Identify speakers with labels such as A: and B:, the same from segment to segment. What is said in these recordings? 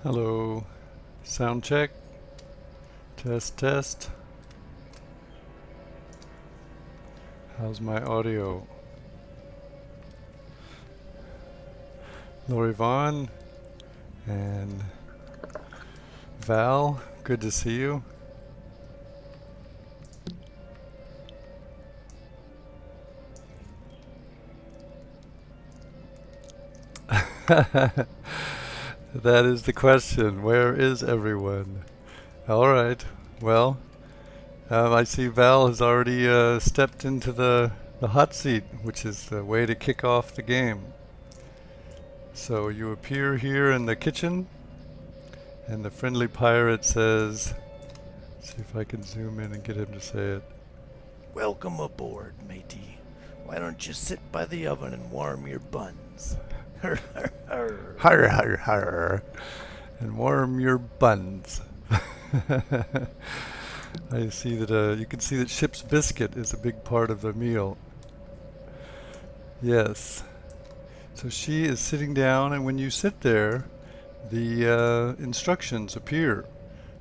A: Hello. Sound check. Test, test. How's my audio? Lori Vaughn and Val, good to see you. That is the question. Where is everyone? All right. Well, I see Val has already stepped into the hot seat, which is the way to kick off the game. So you appear here in the kitchen, and the friendly pirate says, see if I can zoom in and get him to say it.
B: Welcome aboard, matey. Why don't you sit by the oven and warm your buns?
A: Har har har. And warm your buns. I see that you can see that ship's biscuit is a big part of the meal. Yes. So she is sitting down, and when you sit there, the instructions appear.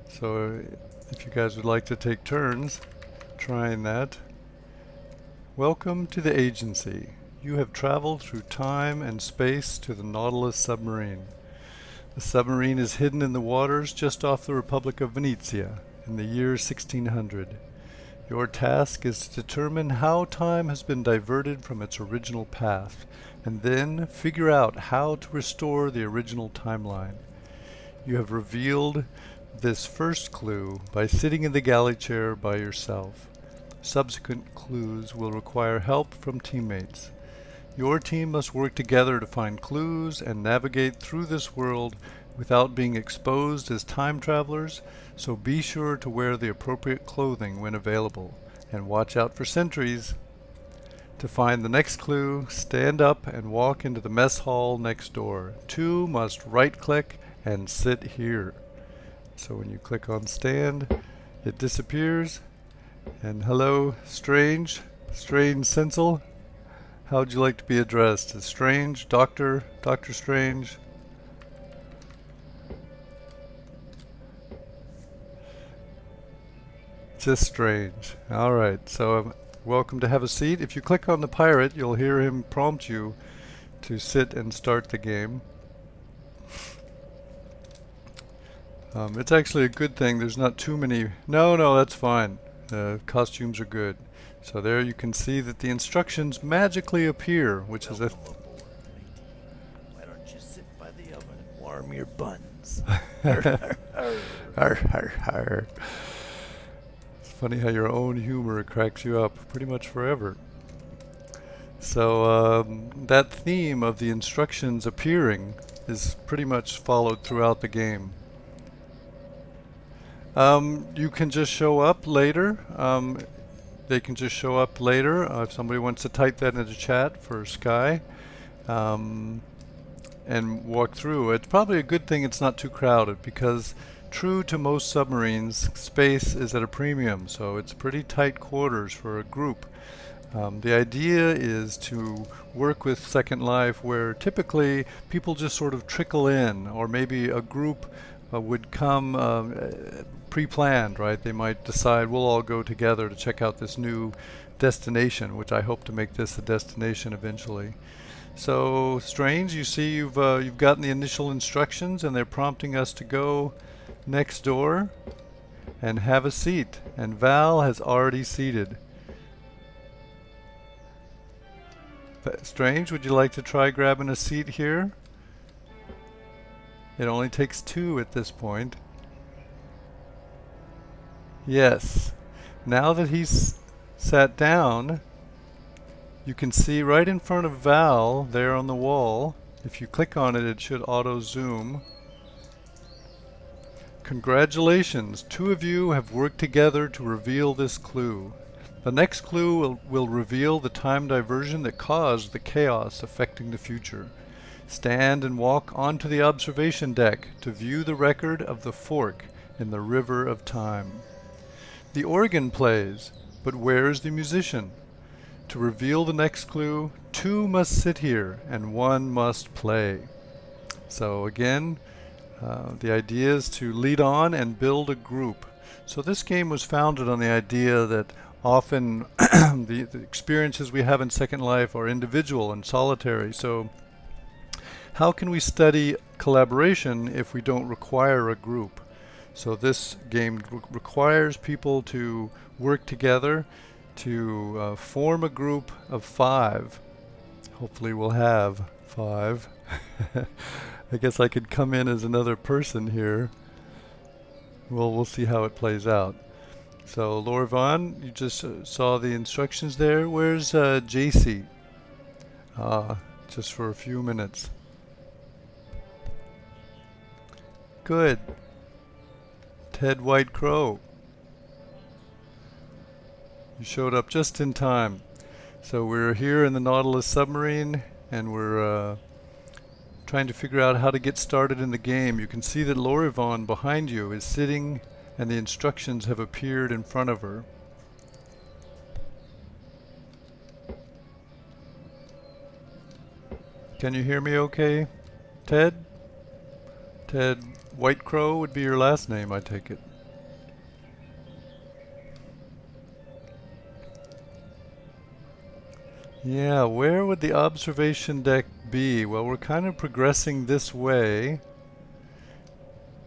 A: So if you guys would like to take turns trying that. Welcome to the agency. You have traveled through time and space to the Nautilus submarine. The submarine is hidden in the waters just off the Republic of Venezia in the year 1600. Your task is to determine how time has been diverted from its original path, and then figure out how to restore the original timeline. You have revealed this first clue by sitting in the galley chair by yourself. Subsequent clues will require help from teammates. Your team must work together to find clues and navigate through this world without being exposed as time travelers, so be sure to wear the appropriate clothing when available, and watch out for sentries. To find the next clue, stand up and walk into the mess hall next door. Two must right-click and sit here. So when you click on stand, it disappears. And hello, Strange Sensel. How would you like to be addressed? As Strange, Doctor Strange? Just Strange. Alright, so welcome to have a seat. If you click on the pirate, you'll hear him prompt you to sit and start the game. It's actually a good thing. There's not too many. No, that's fine. Costumes are good. So there you can see that the instructions magically appear, which is a...
B: Welcome aboard, matey. Why don't you sit by the oven and warm your buns?
A: Har har har. It's funny how your own humor cracks you up pretty much forever. So that theme of the instructions appearing is pretty much followed throughout the game. You can just show up later. They can just show up later if somebody wants to type that into chat for Sky and walk through. It's probably a good thing it's not too crowded, because true to most submarines, space is at a premium, so it's pretty tight quarters for a group. The idea is to work with Second Life where typically people just sort of trickle in, or maybe a group would come pre-planned, right? They might decide we'll all go together to check out this new destination, which I hope to make this a destination eventually. So Strange, you see you've gotten the initial instructions, and they're prompting us to go next door and have a seat, and Val has already seated. Strange, would you like to try grabbing a seat here? It only takes two at this point. Yes. Now that he's sat down, you can see right in front of Val there on the wall. If you click on it, it should auto zoom. Congratulations, two of you have worked together to reveal this clue. The next clue will reveal the time diversion that caused the chaos affecting the future. Stand and walk onto the observation deck to view the record of the fork in the river of time. The organ plays, but where is the musician? To reveal the next clue, two must sit here and one must play. So again, The idea is to lead on and build a group. So this game was founded on the idea that often the experiences we have in Second Life are individual and solitary. So how can we study collaboration if we don't require a group? So this game requires people to work together to form a group of 5. Hopefully we'll have 5. I guess I could come in as another person here. Well, we'll see how it plays out. So Laura Vaughn, you just saw the instructions there. Where's JC? Just for a few minutes. Good. Ted White Crow. You showed up just in time. So we're here in the Nautilus submarine and we're trying to figure out how to get started in the game. You can see that Laura Vaughn behind you is sitting and the instructions have appeared in front of her. Can you hear me okay, Ted? Ted White Crow would be your last name, I take it. Yeah, where would the observation deck be? Well, we're kind of progressing this way.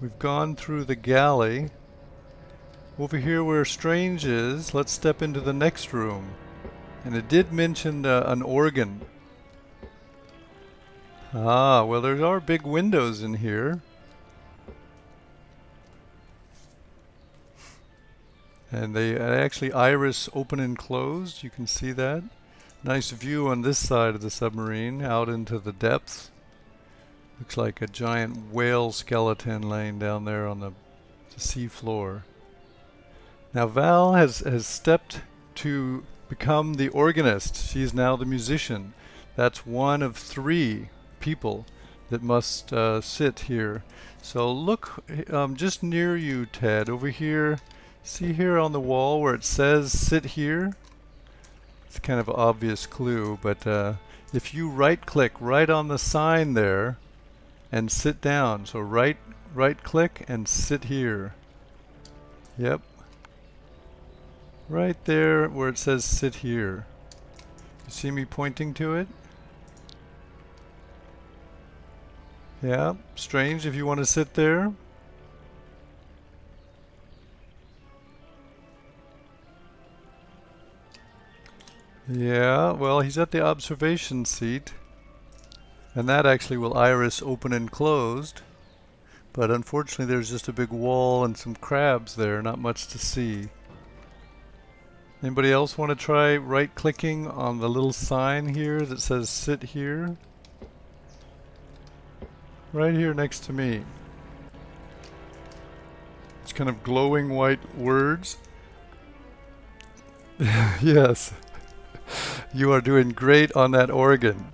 A: We've gone through the galley. Over here where Strange is, let's step into the next room. And it did mention an organ. Ah, well there are big windows in here. And they actually iris open and closed, you can see that. Nice view on this side of the submarine out into the depths. Looks like a giant whale skeleton laying down there on the sea floor. Now Val has stepped to become the organist. She's now the musician. That's one of 3 people that must sit here. So look just near you, Ted, over here. See here on the wall where it says sit here? It's kind of an obvious clue, but if you right click right on the sign there and sit down, so right click and sit here. Yep. Right there where it says sit here. You see me pointing to it? Yeah, Strange if you want to sit there. Yeah, well, he's at the observation seat. And that actually will iris open and closed. But unfortunately there's just a big wall and some crabs there, not much to see. Anybody else want to try right-clicking on the little sign here that says sit here? Right here next to me. It's kind of glowing white words. Yes. You are doing great on that organ.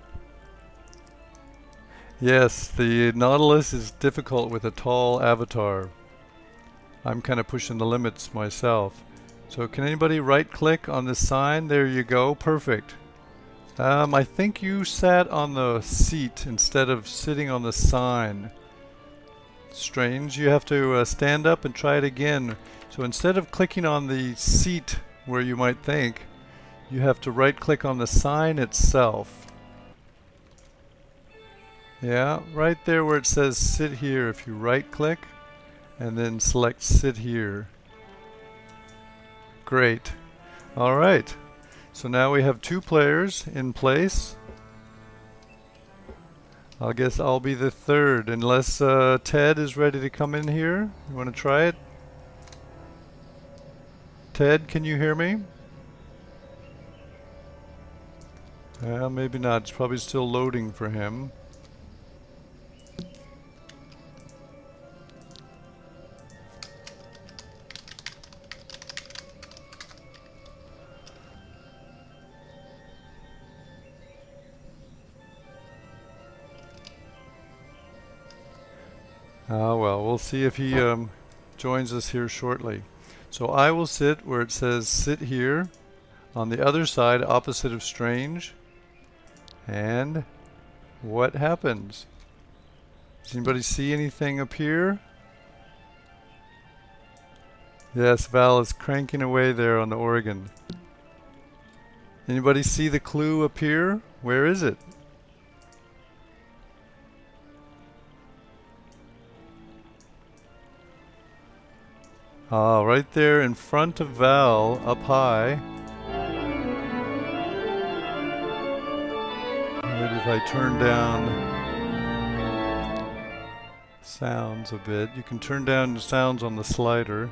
A: Yes, the Nautilus is difficult with a tall avatar. I'm kind of pushing the limits myself. So can anybody right click on the sign? There you go, perfect. I think you sat on the seat instead of sitting on the sign. Strange, you have to stand up and try it again. So instead of clicking on the seat where you might think, you have to right click on the sign itself. Yeah, right there where it says sit here, if you right click and then select sit here. Great. Alright, so now we have 2 players in place. I guess I'll be the 3rd unless Ted is ready to come in here. You want to try it? Ted, can you hear me? Well, maybe not. It's probably still loading for him. Well, we'll see if he joins us here shortly. So I will sit where it says sit here on the other side opposite of Strange. And what happens? Does anybody see anything appear? Yes, Val is cranking away there on the organ. Anybody see the clue appear? Where is it? Ah, right there in front of Val, up high. Maybe if I turn down sounds a bit. You can turn down the sounds on the slider.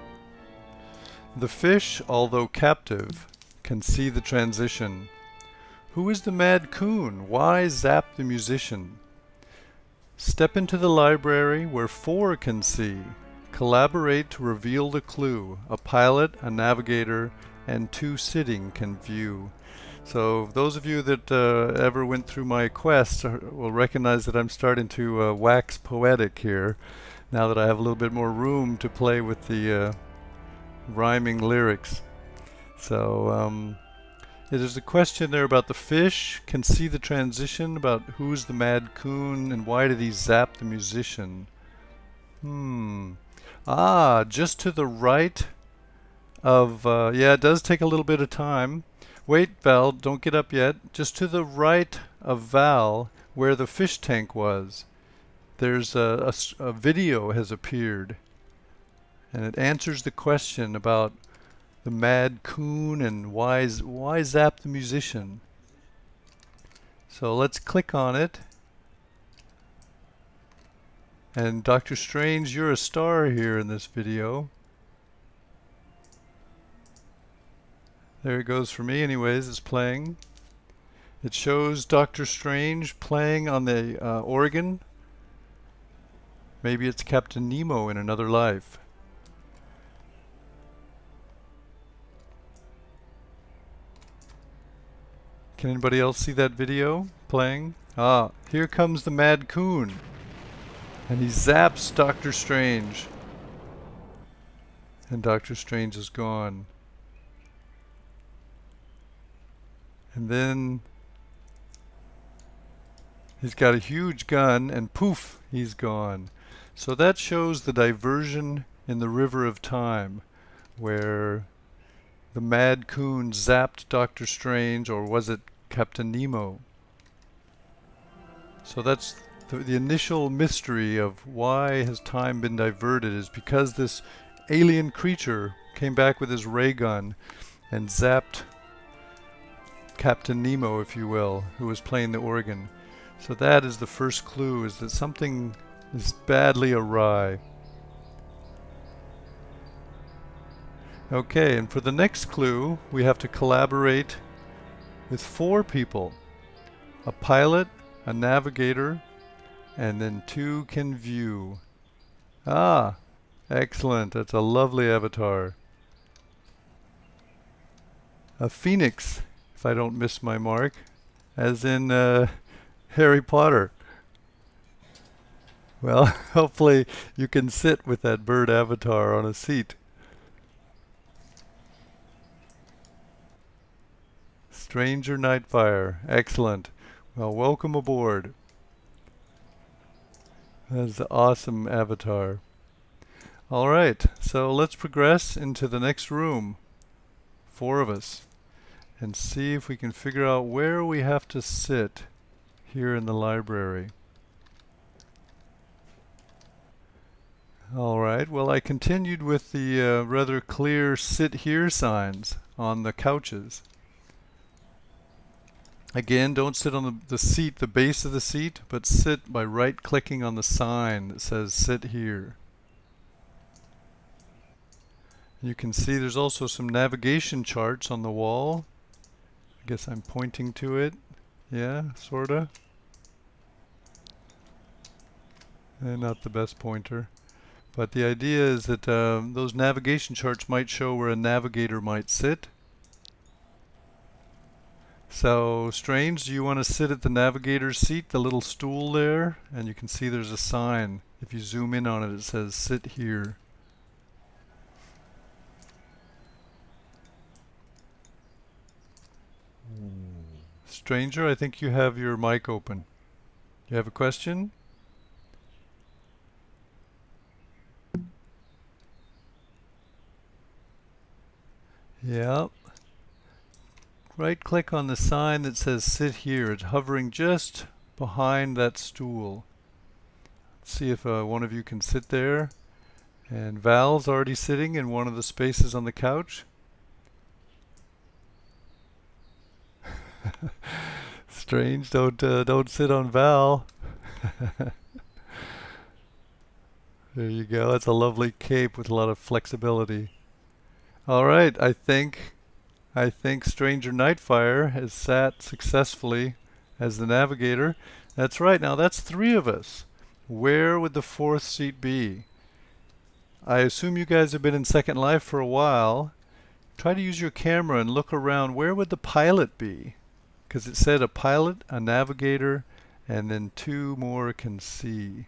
A: The fish, although captive, can see the transition. Who is the mad coon? Why zap the musician? Step into the library where four can see. Collaborate to reveal the clue. A pilot, a navigator, and two sitting can view. So those of you that ever went through my quests will recognize that I'm starting to wax poetic here, now that I have a little bit more room to play with the rhyming lyrics. So there's a question there about the fish can see the transition, about who's the mad coon and why did he zap the musician. Just to the right of, yeah, it does take a little bit of time. Wait, Val, don't get up yet. Just to the right of Val, where the fish tank was, there's a video has appeared. And it answers the question about the mad coon and why zap the musician. So let's click on it. And Dr. Strange, you're a star here in this video. There it goes for me anyways, it's playing. It shows Dr. Strange playing on the organ. Maybe it's Captain Nemo in another life. Can anybody else see that video playing? Ah, here comes the mad coon. And he zaps Dr. Strange. And Dr. Strange is gone. And then he's got a huge gun and poof, he's gone. So that shows the diversion in the river of time, where the mad coon zapped Dr. Strange, or was it Captain Nemo? So that's the initial mystery of why has time been diverted, is because this alien creature came back with his ray gun and zapped Captain Nemo, if you will, who was playing the organ. So that is the first clue, is that something is badly awry. Okay, and for the next clue, we have to collaborate with four people. A pilot, a navigator, and then two can view. Ah, excellent. That's a lovely avatar. A phoenix, if I don't miss my mark, as in Harry Potter. Well, hopefully you can sit with that bird avatar on a seat. Stranger Nightfire, excellent. Well, welcome aboard. That's an awesome avatar. All right, so let's progress into the next room, four of us, and see if we can figure out where we have to sit here in the library. All right, well, I continued with the rather clear sit here signs on the couches. Again, don't sit on the seat, the base of the seat, but sit by right-clicking on the sign that says sit here. You can see there's also some navigation charts on the wall. I guess I'm pointing to it. Yeah, sorta. Not the best pointer. But the idea is that those navigation charts might show where a navigator might sit. So, Strange, do you want to sit at the navigator's seat, the little stool there? And you can see there's a sign. If you zoom in on it, it says sit here. Stranger, I think you have your mic open. You have a question? Yep. Right click on the sign that says sit here. It's hovering just behind that stool. Let's see if one of you can sit there. And Val's already sitting in one of the spaces on the couch. Strange, don't sit on Val. There you go. That's a lovely cape with a lot of flexibility. All right, I think Stranger Nightfire has sat successfully as the navigator. That's right. Now that's three of us. Where would the fourth seat be? I assume you guys have been in Second Life for a while. Try to use your camera and look around. Where would the pilot be? Because it said a pilot, a navigator, and then two more can see.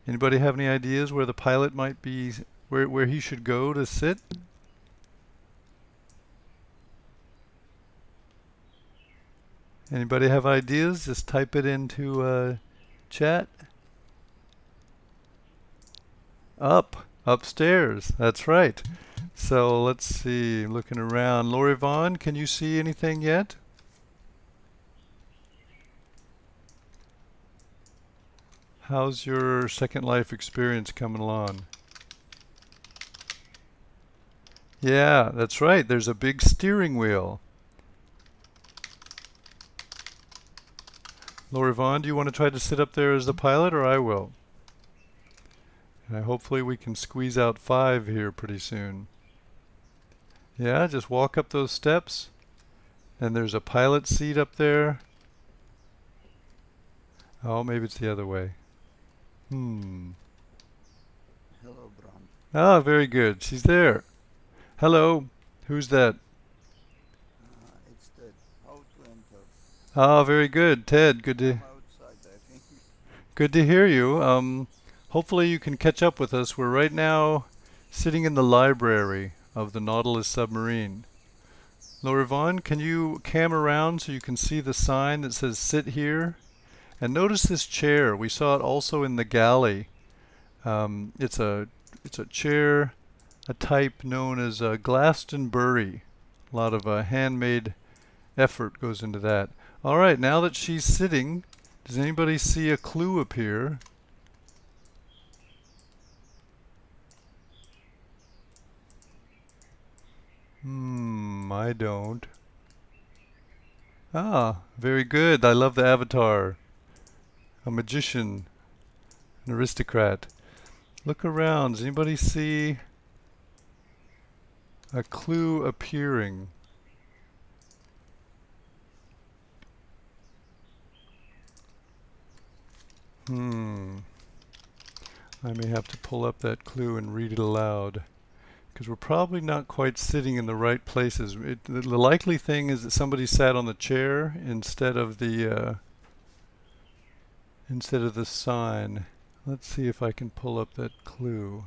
A: Anybody have any ideas where the pilot might be, where he should go to sit? Anybody have ideas? Just type it into chat. Upstairs. That's right. So let's see, looking around. Lori Vaughn, can you see anything yet? How's your Second Life experience coming along? Yeah, that's right. There's a big steering wheel. Lori Vaughn, do you want to try to sit up there as the pilot, or I will? And hopefully we can squeeze out 5 here pretty soon. Yeah, just walk up those steps, and there's a pilot seat up there. Oh, maybe it's the other way.
C: Hello, Brant.
A: Ah, very good. She's there. Hello. Who's that?
C: It's Ted. How to enter?
A: Ah, very good. Ted, good to
C: I'm outside, I think.
A: good to hear you. Hopefully you can catch up with us. We're right now sitting in the library of the Nautilus submarine. Laura Vaughn, can you cam around so you can see the sign that says sit here? And notice this chair. We saw it also in the galley. It's a chair, a type known as Glastonbury. A lot of handmade effort goes into that. All right, now that she's sitting, does anybody see a clue appear? I don't. Ah, very good. I love the avatar. A magician, an aristocrat. Look around. Does anybody see a clue appearing? I may have to pull up that clue and read it aloud, because we're probably not quite sitting in the right places. The likely thing is that somebody sat on the chair instead of the sign. Let's see if I can pull up that clue.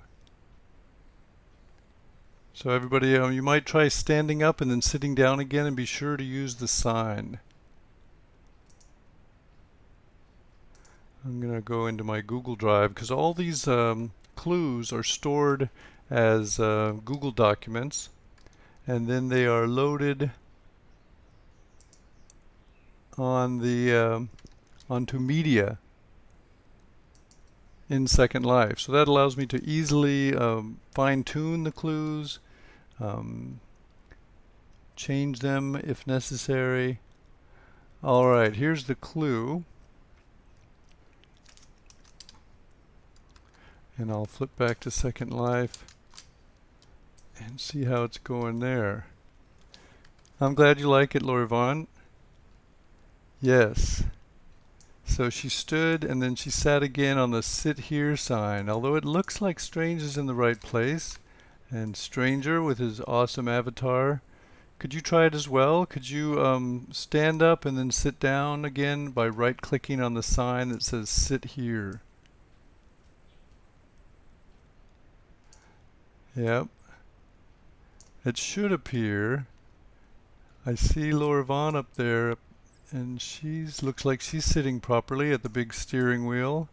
A: So everybody, you might try standing up and then sitting down again, and be sure to use the sign. I'm going to go into my Google Drive, because all these clues are stored as Google documents, and then they are loaded on the onto media in Second Life. So that allows me to easily fine-tune the clues, change them if necessary. All right, here's the clue. And I'll flip back to Second Life and see how it's going there. I'm glad you like it, Lori Vaughn. Yes. So she stood and then she sat again on the sit here sign. Although it looks like Strange is in the right place, and Stranger with his awesome avatar. Could you try it as well? Could you stand up and then sit down again by right clicking on the sign that says sit here? Yep. It should appear. I see Laura Vaughn up there, and she's looks like she's sitting properly at the big steering wheel.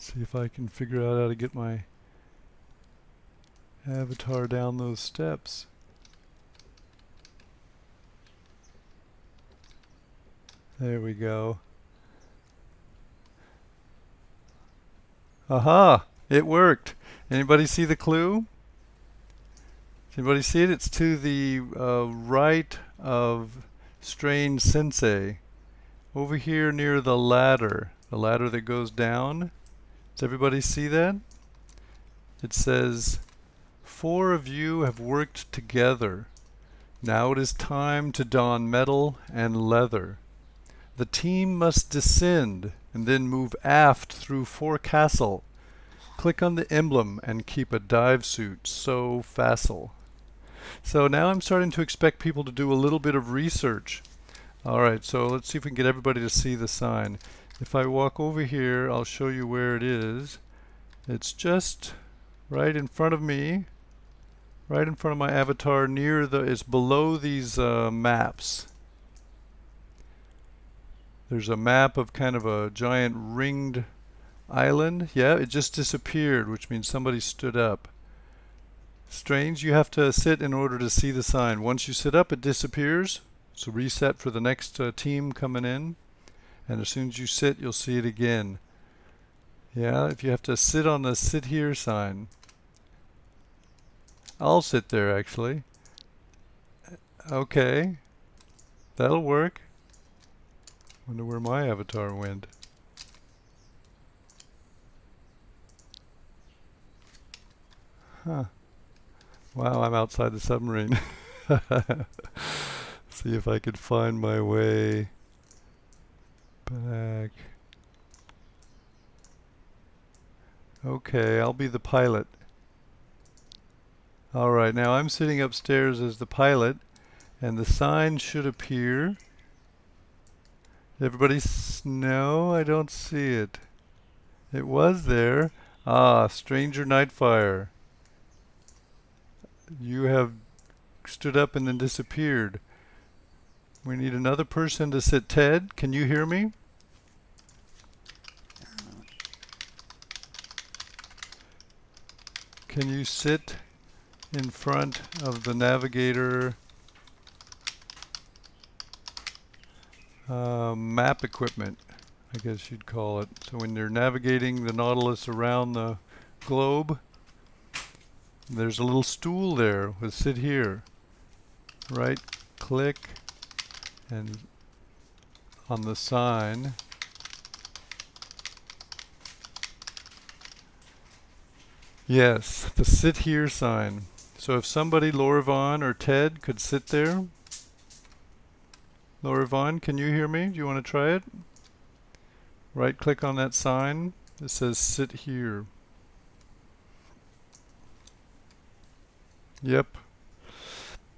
A: See if I can figure out how to get my avatar down those steps. There we go. Aha! It worked. Anybody see the clue? Anybody see it? It's to the right of Strange Sensei. Over here near the ladder that goes down. Does everybody see that? It says, 4 of you have worked together. Now it is time to don metal and leather. The team must descend and then move aft through forecastle. Click on the emblem and keep a dive suit so facile. So now I'm starting to expect people to do a little bit of research. Alright, so let's see if we can get everybody to see the sign. If I walk over here, I'll show you where it is. It's just right in front of me, right in front of my avatar, it's below these maps. There's a map of kind of a giant ringed island. Yeah, it just disappeared, which means somebody stood up. Strange, you have to sit in order to see the sign. Once you sit up, it disappears. So reset for the next team coming in. And as soon as you sit, you'll see it again. Yeah, if you have to sit on the sit here sign. I'll sit there actually. Okay, that'll work. Wonder where my avatar went. Huh. Wow, I'm outside the submarine. See if I could find my way back. Okay, I'll be the pilot. Alright, now I'm sitting upstairs as the pilot, and the sign should appear. Everybody no, I don't see it. It was there. Ah, Stranger Nightfire. You have stood up and then disappeared. We need another person to sit. Ted, can you hear me? Can you sit in front of the navigator map equipment, I guess you'd call it. So when you're navigating the Nautilus around the globe, there's a little stool there with sit here. Right click and on the sign. Yes, the sit here sign. So if somebody, Laura Vaughn or Ted, could sit there. Laura Vaughn, can you hear me? Do you want to try it? Right click on that sign. It says sit here. Yep.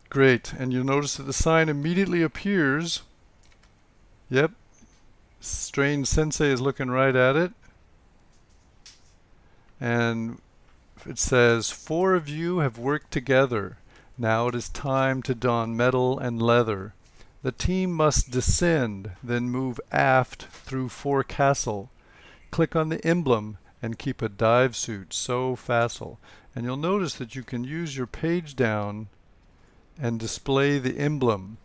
A: Great. And you'll notice that the sign immediately appears. Yep. Strange Sensei is looking right at it. And it says, 4 of you have worked together. Now it is time to don metal and leather. The team must descend, then move aft through forecastle. Click on the emblem and keep a dive suit so facile. And you'll notice that you can use your page down and display the emblem.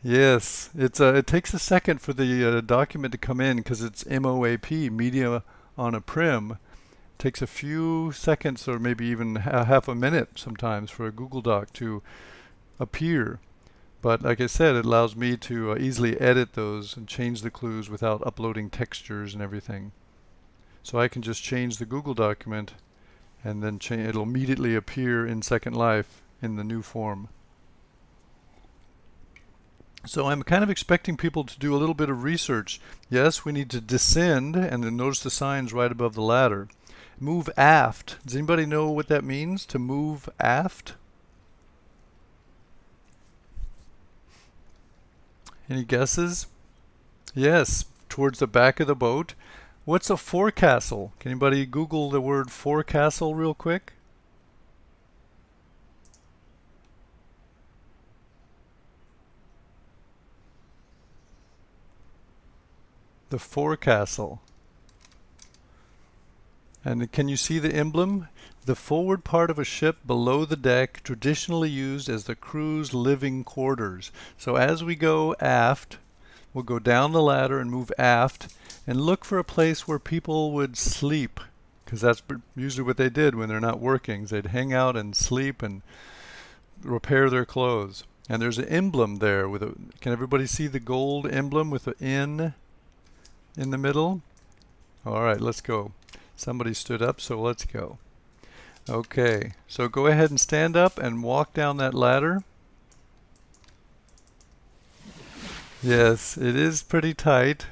A: Yes, it takes a second for the document to come in because it's MOAP, media on a prim. Takes a few seconds or maybe even half a minute sometimes for a Google Doc to appear. But like I said, it allows me to easily edit those and change the clues without uploading textures and everything. So I can just change the Google document and then it'll immediately appear in Second Life in the new form. So I'm kind of expecting people to do a little bit of research. Yes, we need to descend, and then notice the signs right above the ladder. Move aft. Does anybody know what that means, to move aft? Any guesses? Yes, towards the back of the boat. What's a forecastle? Can anybody Google the word forecastle real quick? the forecastle. And can you see the emblem? The forward part of a ship below the deck, traditionally used as the crew's living quarters. So as we go aft, we'll go down the ladder and move aft and look for a place where people would sleep, because that's usually what they did when they're not working. They'd hang out and sleep and repair their clothes. And there's an emblem there with a, can everybody see the gold emblem with an N in the middle? All right, let's go. Somebody stood up, so let's go. Okay, so go ahead and stand up and walk down that ladder. Yes, it is pretty tight.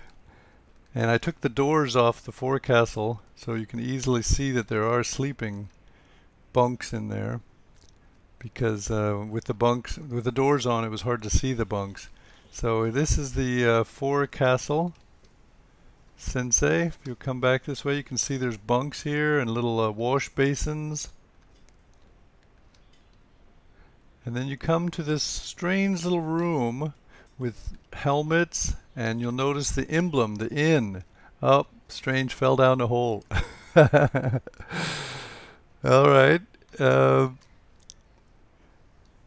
A: And I took the doors off the forecastle so you can easily see that there are sleeping bunks in there, because with the doors on, it was hard to see the bunks. So this is the forecastle. Sensei, if you come back this way, you can see there's bunks here and little wash basins. And then you come to this strange little room with helmets, and you'll notice the emblem, the inn. Oh, Strange fell down the hole. All right.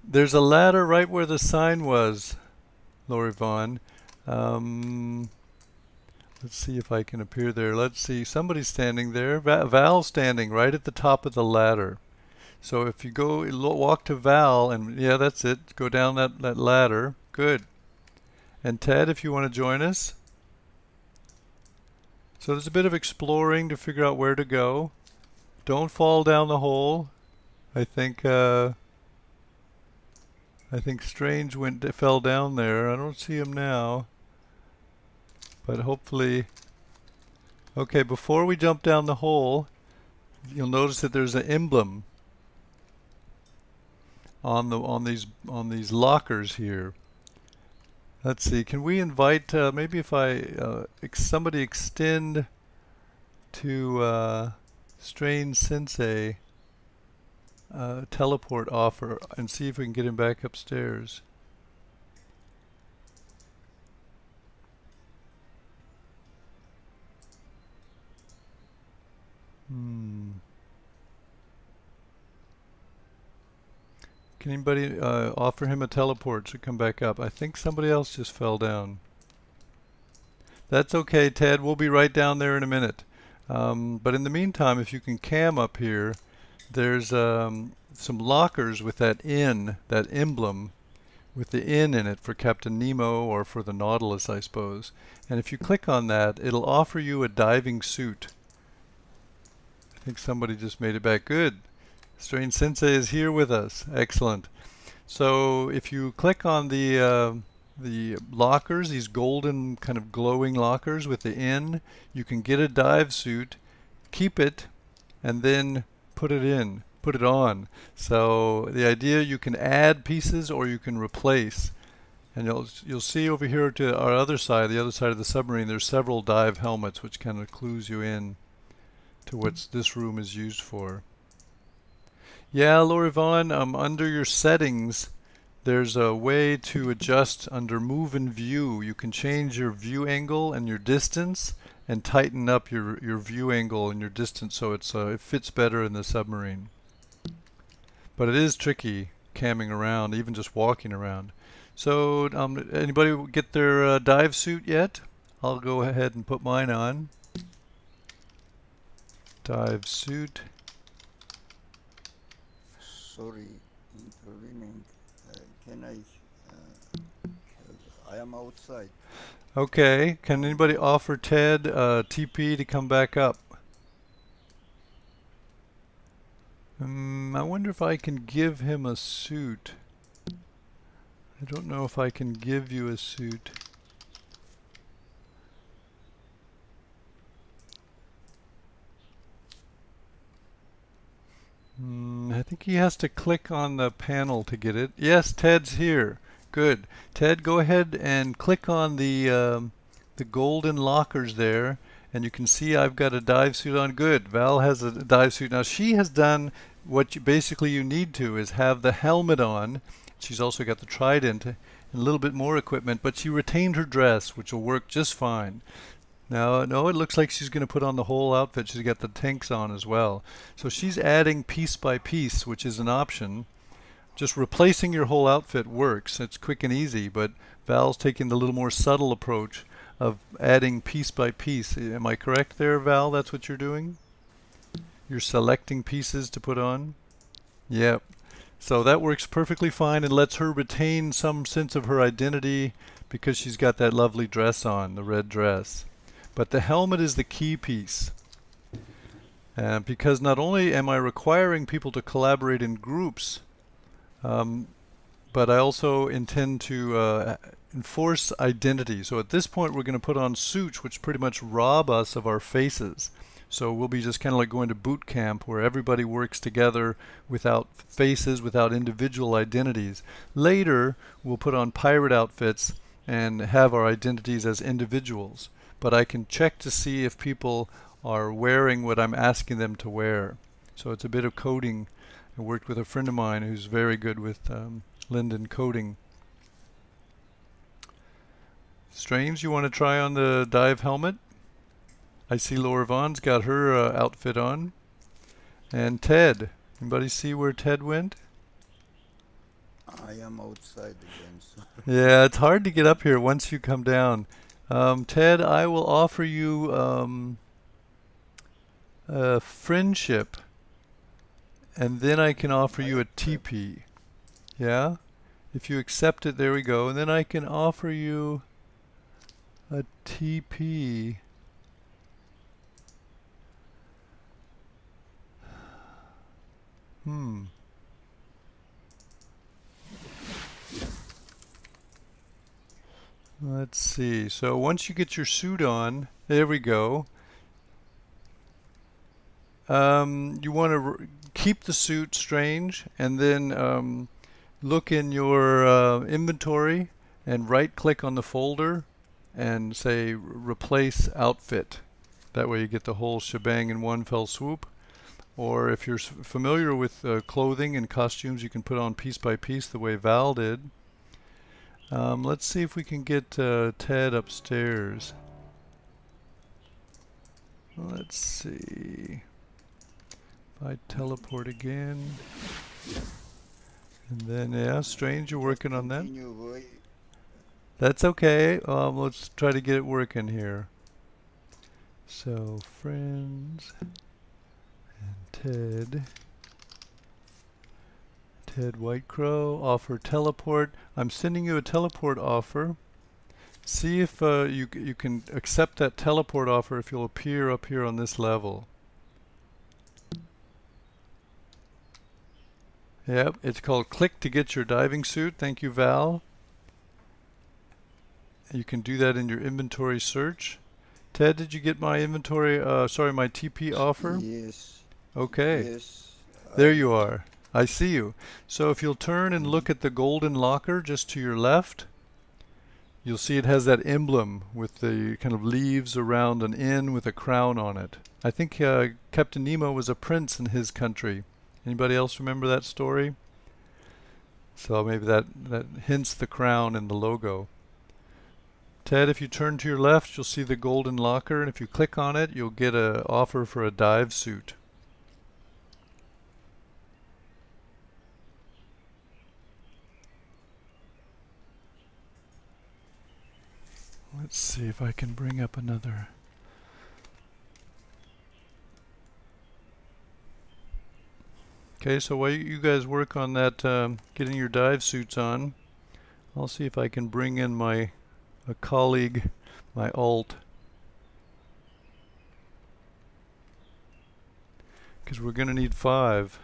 A: There's a ladder right where the sign was, Lori Vaughn. Let's see if I can appear there. Let's see. Somebody's standing there. Val's standing right at the top of the ladder. So if you go walk to Val, and yeah, that's it. Go down that ladder. Good. And Ted, if you want to join us. So there's a bit of exploring to figure out where to go. Don't fall down the hole. I think Strange fell down there. I don't see him now. But hopefully. Okay, before we jump down the hole, you'll notice that there's an emblem on these lockers here. Let's see. Can we invite maybe if somebody extend to Strange Sensei teleport offer and see if we can get him back upstairs. Can anybody offer him a teleport to come back up? I think somebody else just fell down. That's okay, Ted. We'll be right down there in a minute. But in the meantime, if you can cam up here, there's some lockers with that N, that emblem, with the N in it for Captain Nemo or for the Nautilus, I suppose. And if you click on that, it'll offer you a diving suit. I think somebody just made it back. Good. Strange Sensei is here with us. Excellent. So if you click on the lockers, these golden kind of glowing lockers with the N, you can get a dive suit, keep it, and then put it on. So the idea, you can add pieces or you can replace. And you'll see over here to our other side, the other side of the submarine, there's several dive helmets, which kind of clues you in to what this room is used for. Yeah, Lori Vaughn, under your settings, there's a way to adjust under move and view. You can change your view angle and your distance and tighten up your view angle and your distance so it fits better in the submarine. But it is tricky camming around, even just walking around. So anybody get their dive suit yet? I'll go ahead and put mine on. Dive suit.
C: Sorry, intervening. Can I am outside.
A: Okay, can anybody offer Ted TP to come back up? I wonder if I can give him a suit. I don't know if I can give you a suit. I think he has to click on the panel to get it. Yes, Ted's here. Good. Ted, go ahead and click on the golden lockers there, and you can see I've got a dive suit on. Good. Val has a dive suit. Now she has done what you need to is have the helmet on. She's also got the trident and a little bit more equipment, but she retained her dress, which will work just fine. No, no, it looks like she's going to put on the whole outfit. She's got the tanks on as well. So she's adding piece by piece, which is an option. Just replacing your whole outfit works. It's quick and easy, but Val's taking the little more subtle approach of adding piece by piece. Am I correct there, Val? That's what you're doing? You're selecting pieces to put on? Yep. So that works perfectly fine and lets her retain some sense of her identity because she's got that lovely dress on, the red dress. But the helmet is the key piece. Because not only am I requiring people to collaborate in groups, but I also intend to enforce identity. So at this point we're going to put on suits which pretty much rob us of our faces. So we'll be just kind of like going to boot camp where everybody works together without faces, without individual identities. Later we'll put on pirate outfits and have our identities as individuals. But I can check to see if people are wearing what I'm asking them to wear. So it's a bit of coding. I worked with a friend of mine who's very good with Linden coding. Strange, you want to try on the dive helmet? I see Laura Vaughn's got her outfit on. And Ted. Anybody see where Ted went?
C: I am outside again. So.
A: Yeah, it's hard to get up here once you come down. Ted, I will offer you a friendship. And then I can offer you a TP. Yeah? If you accept it, there we go. And then I can offer you a TP. Let's see. So once you get your suit on, there we go. You want to keep the suit strange and then look in your inventory and right click on the folder and say replace outfit. That way you get the whole shebang in one fell swoop. Or if you're familiar with clothing and costumes, you can put on piece by piece the way Val did. Let's see if we can get Ted upstairs. Let's see. If I teleport again. And then, yeah, Strange, you're working on that. That's okay. Let's try to get it working here. So, friends. And Ted Whitecrow, offer teleport. I'm sending you a teleport offer. See if you can accept that teleport offer if you'll appear up here on this level. Yep, it's called click to get your diving suit. Thank you, Val. You can do that in your inventory search. Ted, did you get my inventory, sorry, my TP offer?
C: Yes.
A: Okay.
C: Yes.
A: There you are. I see you. So if you'll turn and look at the golden locker just to your left, you'll see it has that emblem with the kind of leaves around an N with a crown on it. I think Captain Nemo was a prince in his country. Anybody else remember that story? So maybe that hints the crown in the logo. Ted, if you turn to your left, you'll see the golden locker, and if you click on it, you'll get an offer for a dive suit. Let's see if I can bring up another. Okay, so while you guys work on that, getting your dive suits on, I'll see if I can bring in a colleague, my alt. Because we're going to need 5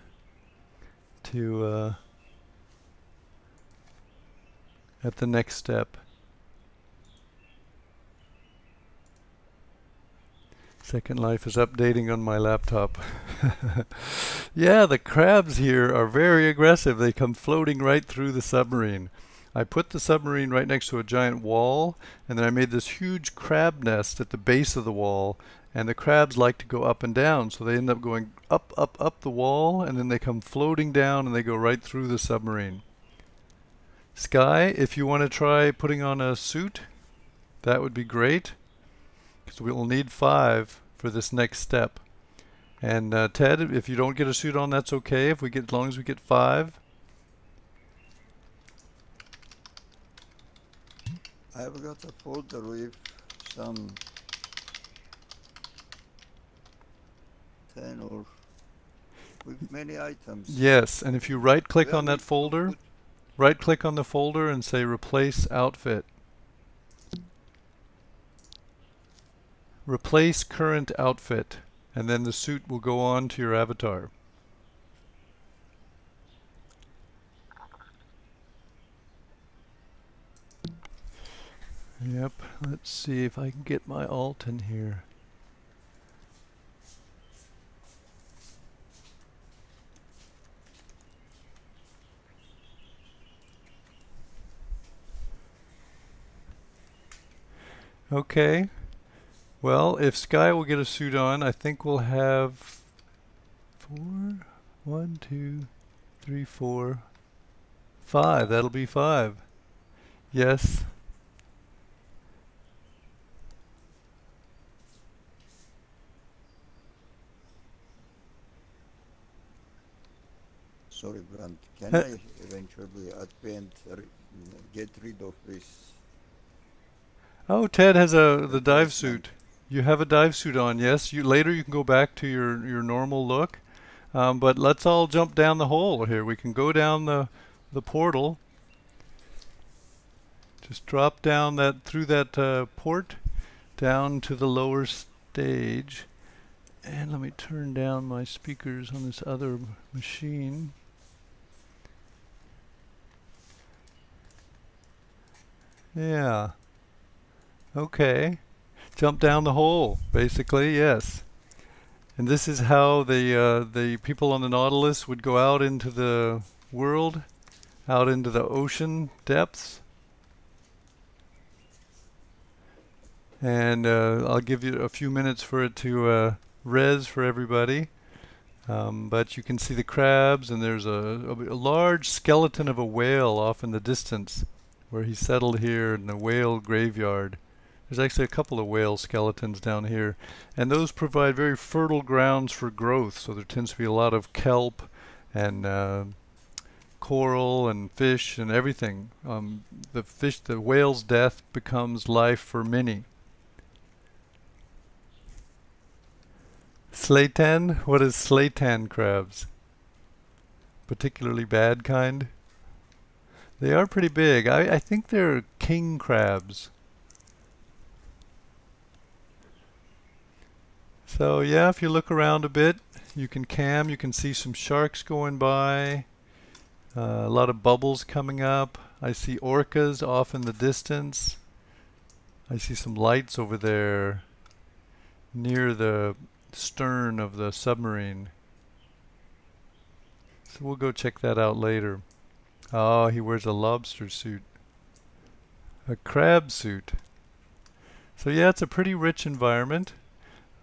A: to, at the next step. Second Life is updating on my laptop. Yeah, the crabs here are very aggressive. They come floating right through the submarine. I put the submarine right next to a giant wall, and then I made this huge crab nest at the base of the wall, and the crabs like to go up and down, so they end up going up, up, up the wall, and then they come floating down and they go right through the submarine. Sky, if you want to try putting on a suit, that would be great. So we will need 5 for this next step. And Ted, if you don't get a suit on, that's okay. If we get, as long as we get 5.
C: I've got a folder with some 10 or with many items.
A: Yes, and if you right-click
C: Where
A: on that
C: we
A: folder,
C: put-
A: right-click on the folder and say Replace Outfit. Replace current outfit, and then the suit will go on to your avatar. Yep, let's see if I can get my alt in here. Okay. Well, if Sky will get a suit on, I think we'll have 4, 1, 2, 3, 4, 5. That'll be 5. Yes.
C: Sorry, Brant. Can I eventually at the end get rid of this?
A: Oh, Ted has the dive
C: Replacement.
A: suit. You have a dive suit on, yes. Later you can go back to your normal look. But let's all jump down the hole here. We can go down the portal. Just drop down through that port down to the lower stage. And let me turn down my speakers on this other machine. Yeah. Okay. Jump down the hole, basically, yes. And this is how the people on the Nautilus would go out into the world, out into the ocean depths. And I'll give you a few minutes for it to res for everybody. But you can see the crabs, and there's a large skeleton of a whale off in the distance where he settled here in the whale graveyard. There's actually a couple of whale skeletons down here, and those provide very fertile grounds for growth. So there tends to be a lot of kelp and coral and fish and everything. The whale's death becomes life for many. Slaytan? What is slaytan crabs? Particularly bad kind? They are pretty big. I think they're king crabs. So yeah, if you look around a bit, you can see some sharks going by, a lot of bubbles coming up. I see orcas off in the distance. I see some lights over there near the stern of the submarine. So we'll go check that out later. Oh, he wears a lobster suit. A crab suit. So yeah, it's a pretty rich environment.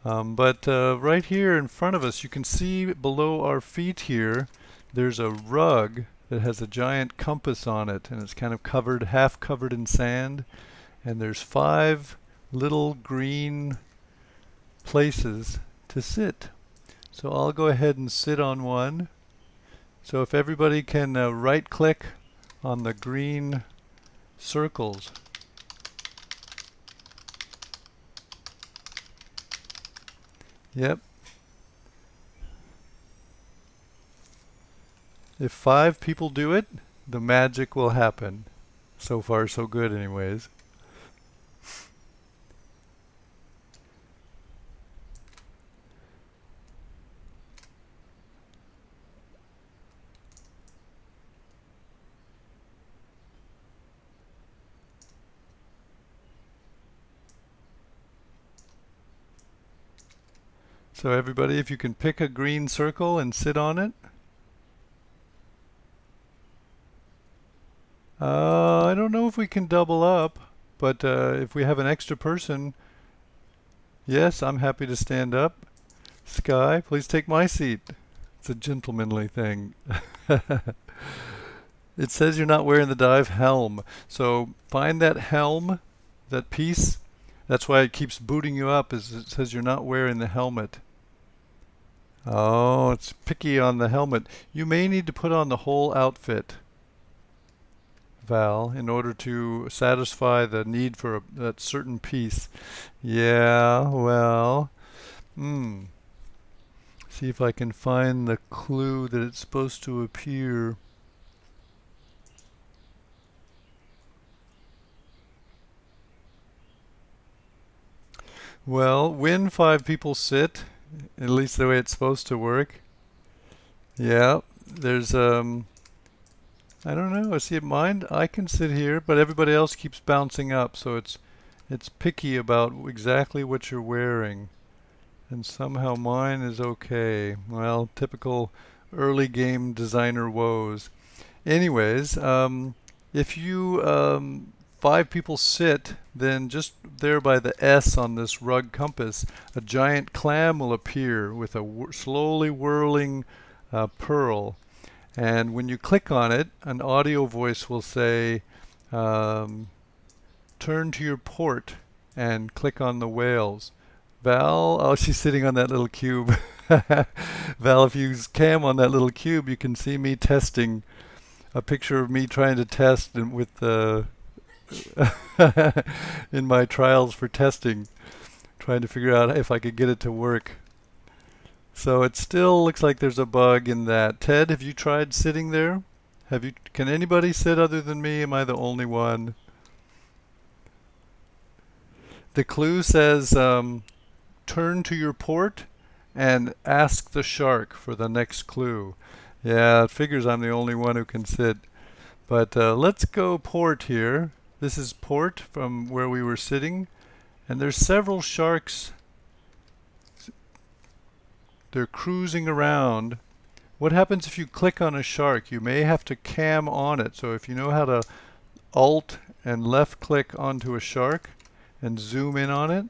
A: But right here in front of us, you can see below our feet here, there's a rug that has a giant compass on it, and it's kind of covered, half covered in sand. And there's 5 little green places to sit. So I'll go ahead and sit on one. So if everybody can right click on the green circles. Yep. If 5 people do it, the magic will happen. So far so good anyways. So everybody, if you can pick a green circle and sit on it. I don't know if we can double up, but if we have an extra person, yes, I'm happy to stand up. Sky, please take my seat. It's a gentlemanly thing. It says you're not wearing the dive helm. So find that helm, that piece, That's why it keeps booting you up, is it says you're not wearing the helmet. Oh, it's picky on the helmet. You may need to put on the whole outfit, Val, in order to satisfy the need for that certain piece. Yeah, well, see if I can find the clue that it's supposed to appear. Well, when 5 people sit, at least the way it's supposed to work. Yeah, there's I don't know. I see mine. I can sit here, but everybody else keeps bouncing up, so it's picky about exactly what you're wearing. And somehow mine is okay. Well, typical early game designer woes. Anyways, if you 5 people sit, then just there by the S on this rug compass, a giant clam will appear with a slowly whirling pearl. And when you click on it, an audio voice will say, turn to your port and click on the whales. Val, oh, she's sitting on that little cube. Val, if you cam on that little cube, you can see me testing, a picture of me trying to test and with the in my trials for testing, trying to figure out if I could get it to work. So it still looks like there's a bug in that. Ted, have you tried sitting there? Can anybody sit other than me? Am I the only one? The clue says turn to your port and ask the shark for the next clue. Yeah, it figures I'm the only one who can sit. But let's go port here. This is port from where we were sitting. And there's several sharks. They're cruising around. What happens if you click on a shark? You may have to cam on it. So if you know how to Alt and left click onto a shark and zoom in on it.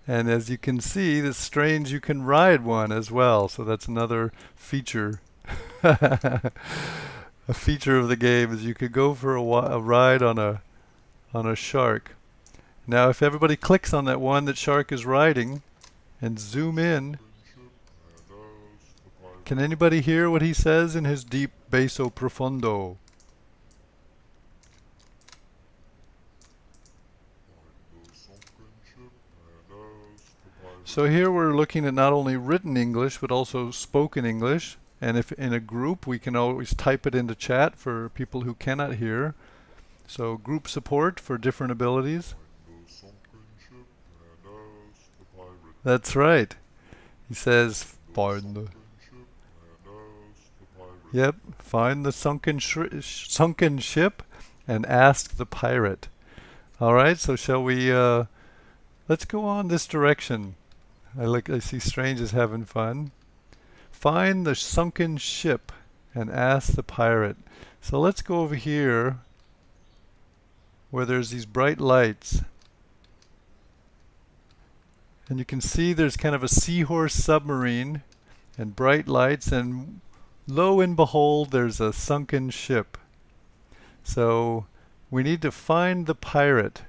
A: And as you can see, it's strange you can ride one as well. So that's another feature. A feature of the game is you could go for a ride on a shark. Now if everybody clicks on that one that shark is riding and zoom in, can anybody hear what he says in his deep basso profundo? So here we're looking at not only written English but also spoken English, and if in a group we can always type it into chat for people who cannot hear. So group support for different abilities. That's right. He says find the Yep, find the sunken ship and ask the pirate. All right, so shall we let's go on this direction. I see Strange is having fun. Find the sunken ship and ask the pirate. So let's go over here where there's these bright lights. And you can see there's kind of a seahorse submarine and bright lights, and lo and behold, there's a sunken ship. So we need to find the pirate.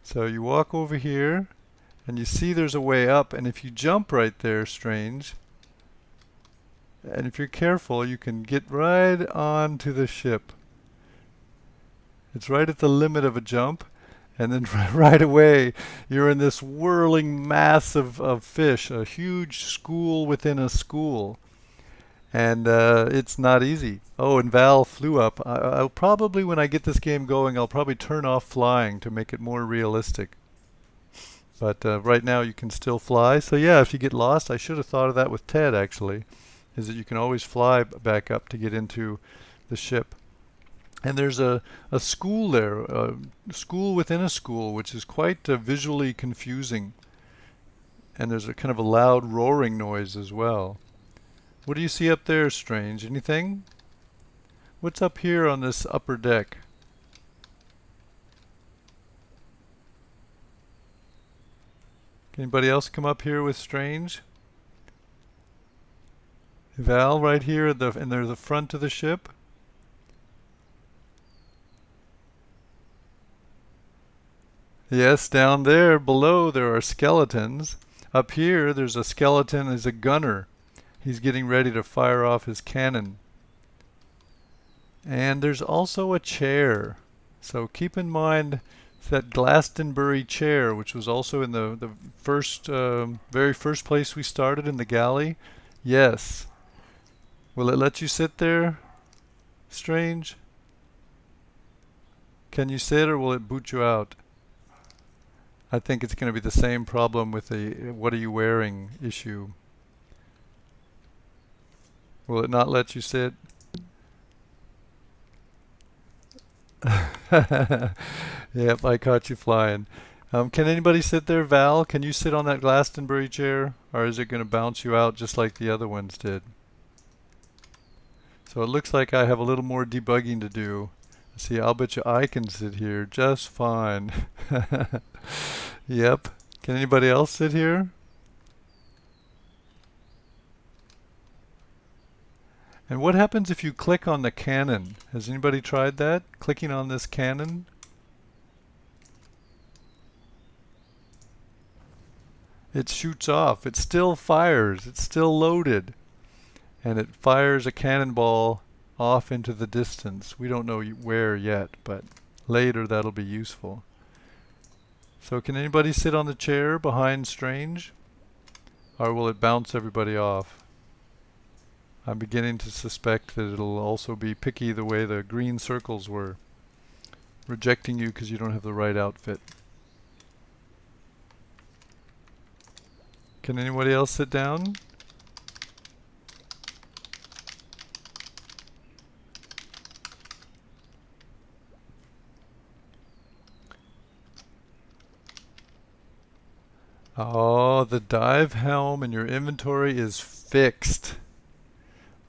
A: So you walk over here and you see there's a way up, and if you jump right there, Strange, and if you're careful, you can get right onto the ship. It's right at the limit of a jump, and then right away you're in this whirling mass of fish, a huge school within a school. And it's not easy. Oh, and Val flew up. I'll probably, when I get this game going, I'll probably turn off flying to make it more realistic. But right now you can still fly. So yeah, if you get lost, I should have thought of that with Ted actually, is that you can always fly back up to get into the ship. And there's a school there, a school within a school, which is quite visually confusing. And there's a kind of a loud roaring noise as well. What do you see up there, Strange? Anything? What's up here on this upper deck? Can anybody else come up here with Strange? Val, right here at the front of the ship. Yes, down there below there are skeletons. Up here there's a skeleton as a gunner. He's getting ready to fire off his cannon. And there's also a chair. So keep in mind that Glastonbury chair, which was also in the very first place we started in the galley. Yes. Will it let you sit there, Strange? Can you sit or will it boot you out? I think it's going to be the same problem with the what are you wearing issue. Will it not let you sit? Yep, I caught you flying. Can anybody sit there, Val? Can you sit on that Glastonbury chair? Or is it going to bounce you out just like the other ones did? So it looks like I have a little more debugging to do. See, I'll bet you I can sit here just fine. Yep. Can anybody else sit here? And what happens if you click on the cannon? Has anybody tried that? Clicking on this cannon? It shoots off. It still fires. It's still loaded. And it fires a cannonball off into the distance. We don't know where yet, but later that'll be useful. So can anybody sit on the chair behind Strange? Or will it bounce everybody off? I'm beginning to suspect that it'll also be picky the way the green circles were, rejecting you because you don't have the right outfit. Can anybody else sit down? Oh, the dive helm in your inventory is fixed.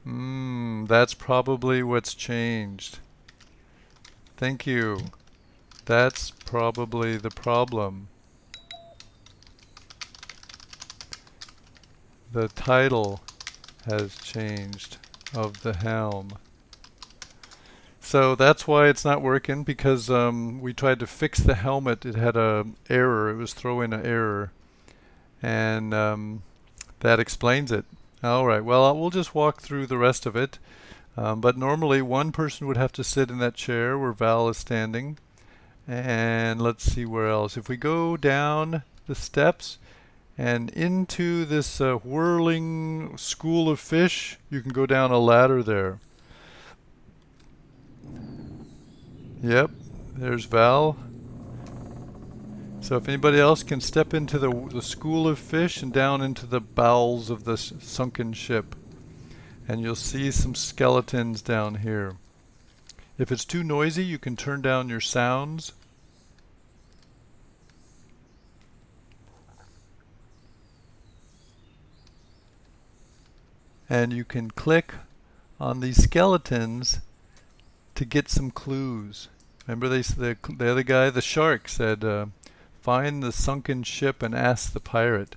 A: That's probably what's changed. Thank you. That's probably the problem. The title has changed of the helm. So that's why it's not working, because we tried to fix the helmet. It had an error. It was throwing an error. And that explains it. Alright, well, we'll just walk through the rest of it. But normally one person would have to sit in that chair where Val is standing. And let's see where else. If we go down the steps and into this whirling school of fish, you can go down a ladder there. Yep, there's Val. So if anybody else can step into the school of fish and down into the bowels of this sunken ship, and you'll see some skeletons down here. If it's too noisy, you can turn down your sounds. And you can click on these skeletons to get some clues. Remember the other guy, the shark, said, find the sunken ship and ask the pirate.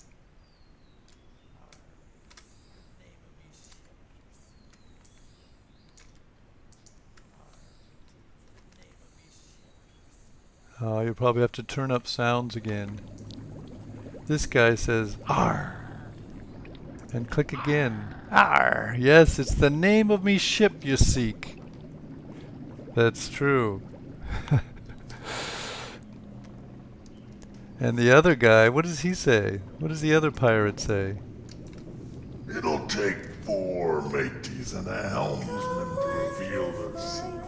A: You'll probably have to turn up sounds again. This guy says, "Arr!" And click again. "Arr!" Yes, it's the name of me ship you seek. That's true. And the other guy, what does he say? What does the other pirate say?
D: It'll take 4 mateys and a helmsman to reveal the secret.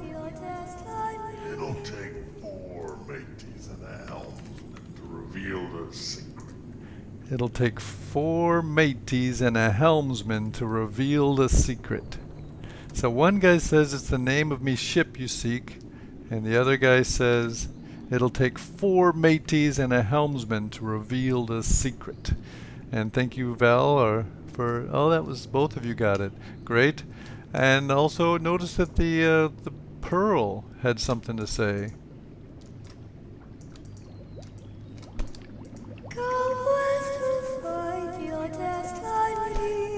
D: It'll take 4 mateys and a helmsman to reveal the secret.
A: It'll take 4 mateys and a helmsman to reveal the secret. So one guy says it's the name of me ship you seek, and the other guy says it'll take 4 mateys and a helmsman to reveal the secret. And thank you, Val, for that was both of you got it. Great. And also notice that the pearl had something to say.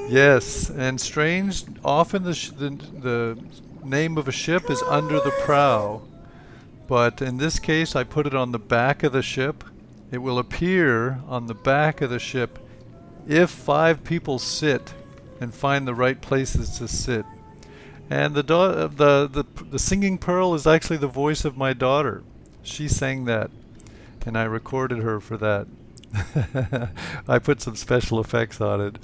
A: Yes, and strange, often the name of a ship is under the prow. But in this case, I put it on the back of the ship. It will appear on the back of the ship if 5 people sit and find the right places to sit. And the singing pearl is actually the voice of my daughter. She sang that, and I recorded her for that. I put some special effects on it,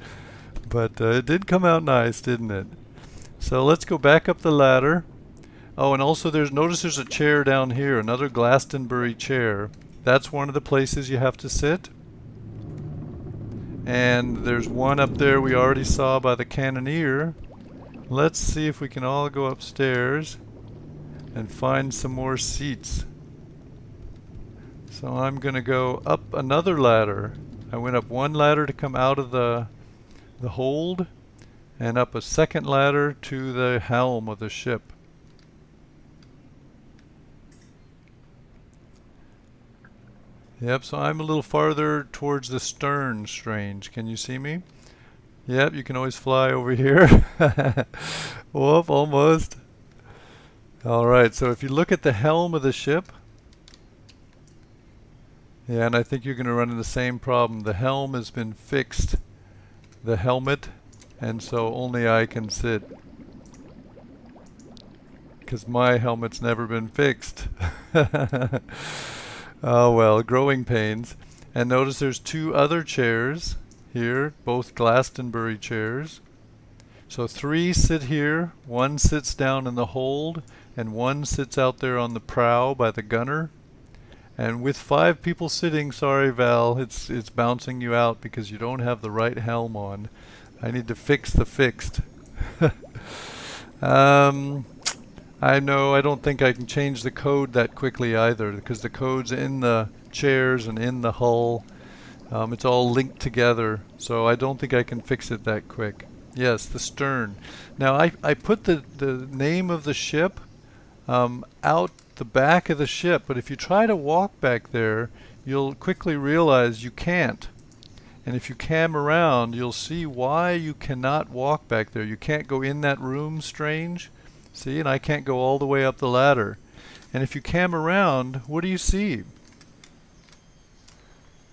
A: but it did come out nice, didn't it? So let's go back up the ladder. Oh, and also notice there's a chair down here, another Glastonbury chair. That's one of the places you have to sit. And there's one up there we already saw by the cannoneer. Let's see if we can all go upstairs and find some more seats. So I'm going to go up another ladder. I went up one ladder to come out of the hold, and up a second ladder to the helm of the ship. Yep, so I'm a little farther towards the stern, Strange. Can you see me? Yep, you can always fly over here. Whoop, almost. Alright, so if you look at the helm of the ship, yeah, and I think you're going to run into the same problem. The helm has been fixed, the helmet, and so only I can sit. Because my helmet's never been fixed. Oh well, growing pains. And notice there's 2 other chairs here, both Glastonbury chairs. So 3 sit here, 1 sits down in the hold, and 1 sits out there on the prow by the gunner. And with 5 people sitting, sorry Val, it's bouncing you out because you don't have the right helm on. I need to fix the fixed. I know, I don't think I can change the code that quickly either, because the code's in the chairs and in the hull. It's all linked together, so I don't think I can fix it that quick. Yes, the stern. Now I put the name of the ship out the back of the ship, but if you try to walk back there, you'll quickly realize you can't. And if you cam around, you'll see why you cannot walk back there. You can't go in that room, Strange. See, and I can't go all the way up the ladder. And if you cam around, what do you see?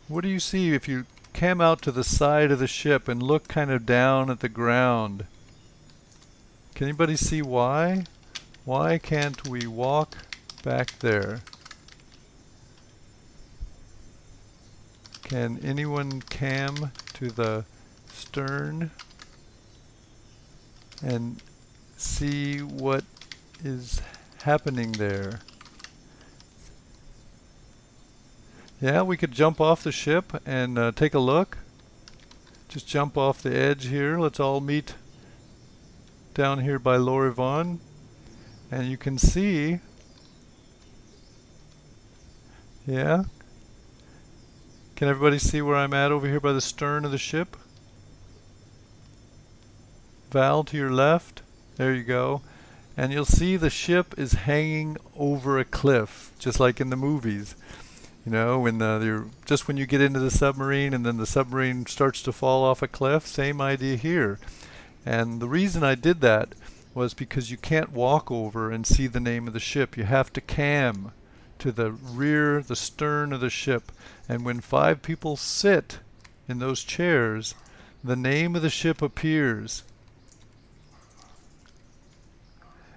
A: What do you see if you cam out to the side of the ship and look kind of down at the ground? Can anybody see why? Why can't we walk back there? Can anyone cam to the stern and see what is happening there? Yeah, we could jump off the ship and take a look. Just jump off the edge here. Let's all meet down here by Lorivon. And you can see, yeah? Can everybody see where I'm at over here by the stern of the ship? Val, to your left. There you go. And you'll see the ship is hanging over a cliff, just like in the movies. You know, when just when you get into the submarine and then the submarine starts to fall off a cliff, same idea here. And the reason I did that was because you can't walk over and see the name of the ship. You have to cam to the rear, the stern of the ship. And when 5 people sit in those chairs, the name of the ship appears.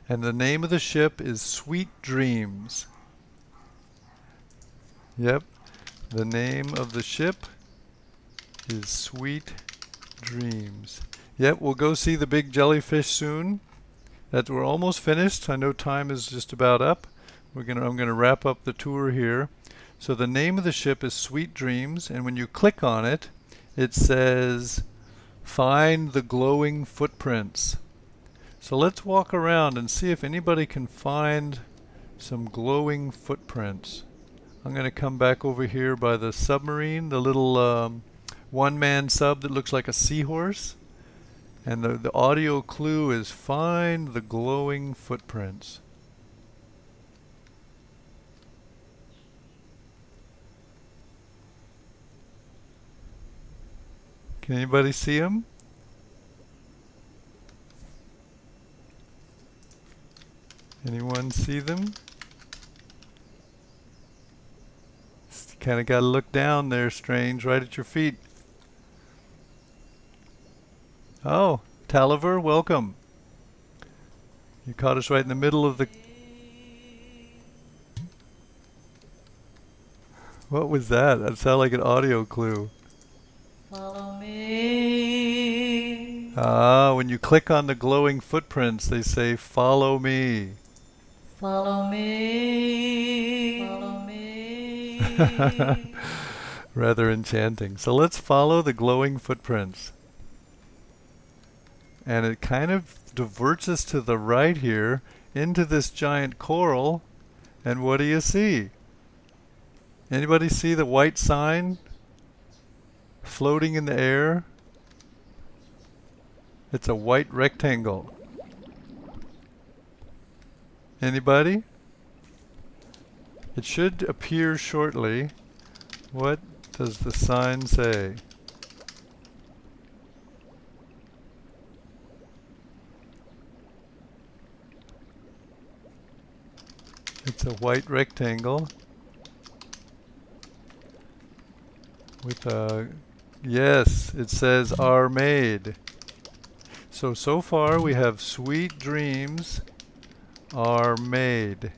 A: And the name of the ship is Sweet Dreams. Yep, the name of the ship is Sweet Dreams. Yep, we'll go see the big jellyfish soon. We're almost finished. I know time is just about up. I'm gonna wrap up the tour here. So the name of the ship is Sweet Dreams, and when you click on it, it says, "Find the glowing footprints." So let's walk around and see if anybody can find some glowing footprints. I'm going to come back over here by the submarine, the little one-man sub that looks like a seahorse. And the audio clue is find the glowing footprints. Can anybody see them? Anyone see them? Kind of got to look down there, Strange, right at your feet. Oh, Taliver, welcome. You caught us right in the middle of the... What was that? That sounded like an audio clue.
E: Follow me.
A: Ah, when you click on the glowing footprints, they say, follow me.
E: Follow me. Follow me.
A: Rather enchanting. So let's follow the glowing footprints. And it kind of diverts us to the right here into this giant coral. And what do you see? Anybody see the white sign floating in the air? It's a white rectangle. Anybody? It should appear shortly. What does the sign say? It's a white rectangle with a... Yes, it says are made. So far we have sweet dreams are made.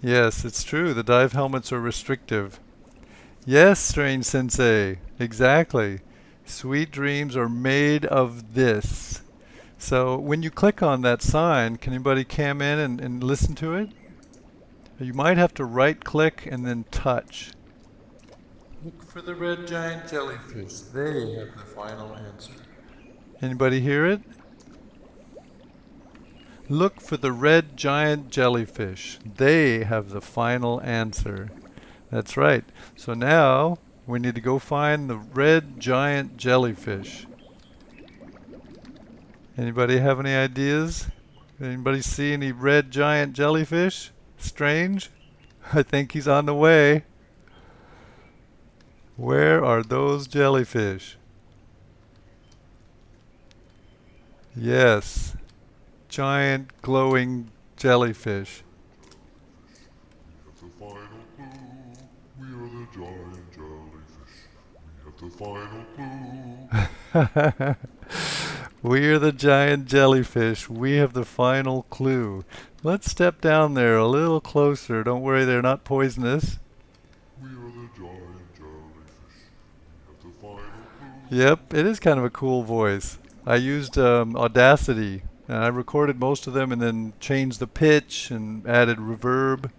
A: Yes, it's true. The dive helmets are restrictive. Yes, Strange Sensei. Exactly. Sweet dreams are made of this. So when you click on that sign, can anybody cam in and listen to it? You might have to right click and then touch. Look for the red giant jellyfish. They have the final answer. Anybody hear it? Look for the red giant jellyfish. They have the final answer. That's right. So now we need to go find the red giant jellyfish. Anybody have any ideas? Anybody see any red giant jellyfish? Strange? I think he's on the way. Where are those jellyfish? Yes. Giant glowing jellyfish.
D: We have the final clue. We are the giant jellyfish. We have the final clue.
A: We are the giant jellyfish. We have the final clue. Let's step down there a little closer. Don't worry, they're not poisonous.
D: We are the giant jellyfish. We have the final clue.
A: Yep, it is kind of a cool voice. I used Audacity, and I recorded most of them and then changed the pitch and added reverb.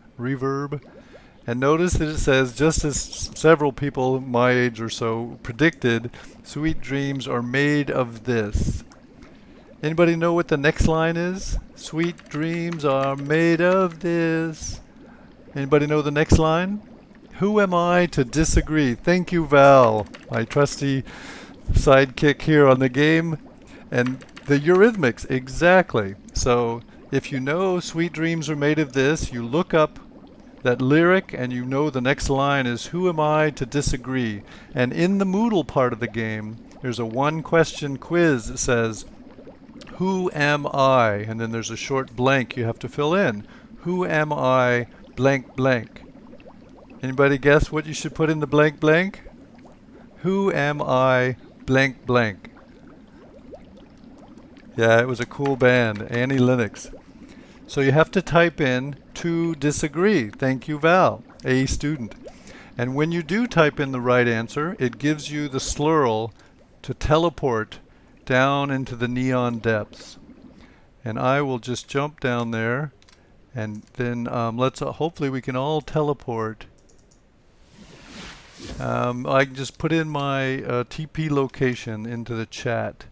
A: And notice that it says, just as several people my age or so predicted, sweet dreams are made of this. Anybody know what the next line is? Sweet dreams are made of this. Anybody know the next line? Who am I to disagree? Thank you, Val, my trusty sidekick here on the game. And the Eurythmics, exactly. So if you know sweet dreams are made of this, you look up that lyric and you know the next line is who am I to disagree? And in the Moodle part of the game, there's a one question quiz that says, who am I? And then there's a short blank you have to fill in. Who am I blank blank? Anybody guess what you should put in the blank blank? Who am I blank blank? Yeah, it was a cool band, Annie Lennox. So you have to type in to disagree. Thank you, Val, a student. And when you do type in the right answer, it gives you the slurl to teleport down into the neon depths. And I will just jump down there, and then let's hopefully we can all teleport. I can just put in my TP location into the chat.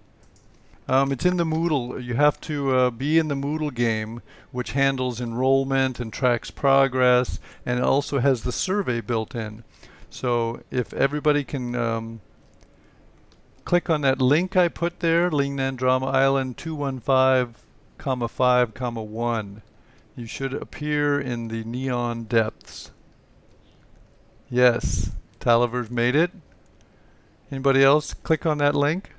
A: It's in the Moodle. You have to be in the Moodle game, which handles enrollment and tracks progress, and it also has the survey built in. So if everybody can click on that link I put there, Lingnan Drama Island 215,5,1. You should appear in the neon depths. Yes, Taliver's made it. Anybody else click on that link?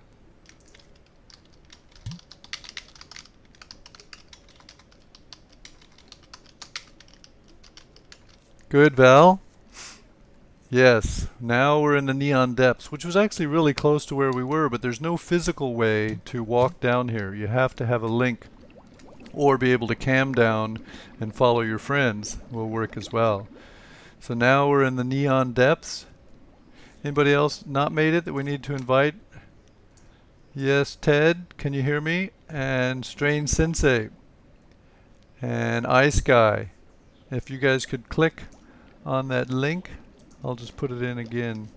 A: Good, Val? Yes. Now we're in the neon depths, which was actually really close to where we were, but there's no physical way to walk down here. You have to have a link or be able to cam down and follow your friends will work as well. So now we're in the neon depths. Anybody else not made it that we need to invite? Yes, Ted, can you hear me? And Strange Sensei. And Ice Guy. If you guys could click on that link, I'll just put it in again.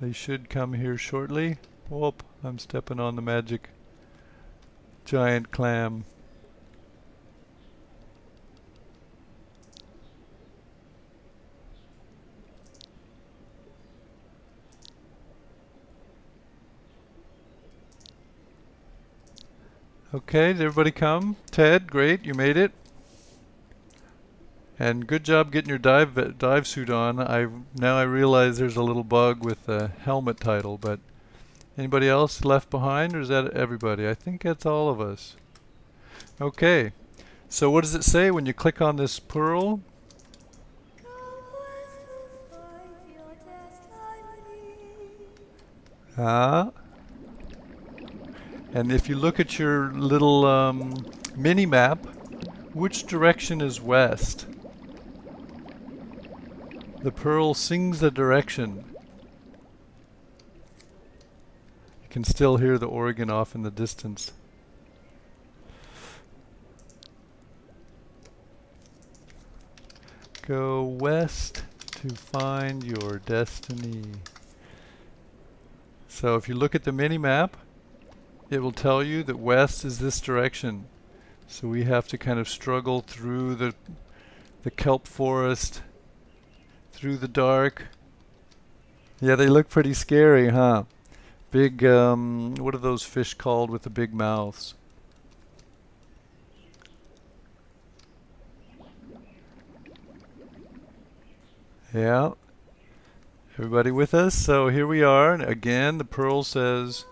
A: They should come here shortly. Whoop, I'm stepping on the magic giant clam. Okay, did everybody come? Ted, great, you made it. And good job getting your dive suit on. Now I realize there's a little bug with the helmet title, but anybody else left behind, or is that everybody? I think that's all of us. Okay, so what does it say when you click on this pearl? Ah. And if you look at your little mini map, which direction is west? The pearl sings the direction. You can still hear the organ off in the distance. Go west to find your destiny. So if you look at the mini map, it will tell you that west is this direction. So we have to kind of struggle through the kelp forest, through the dark. Yeah, they look pretty scary, huh? Big, what are those fish called with the big mouths? Yeah. Everybody with us? So here we are, and again the pearl says,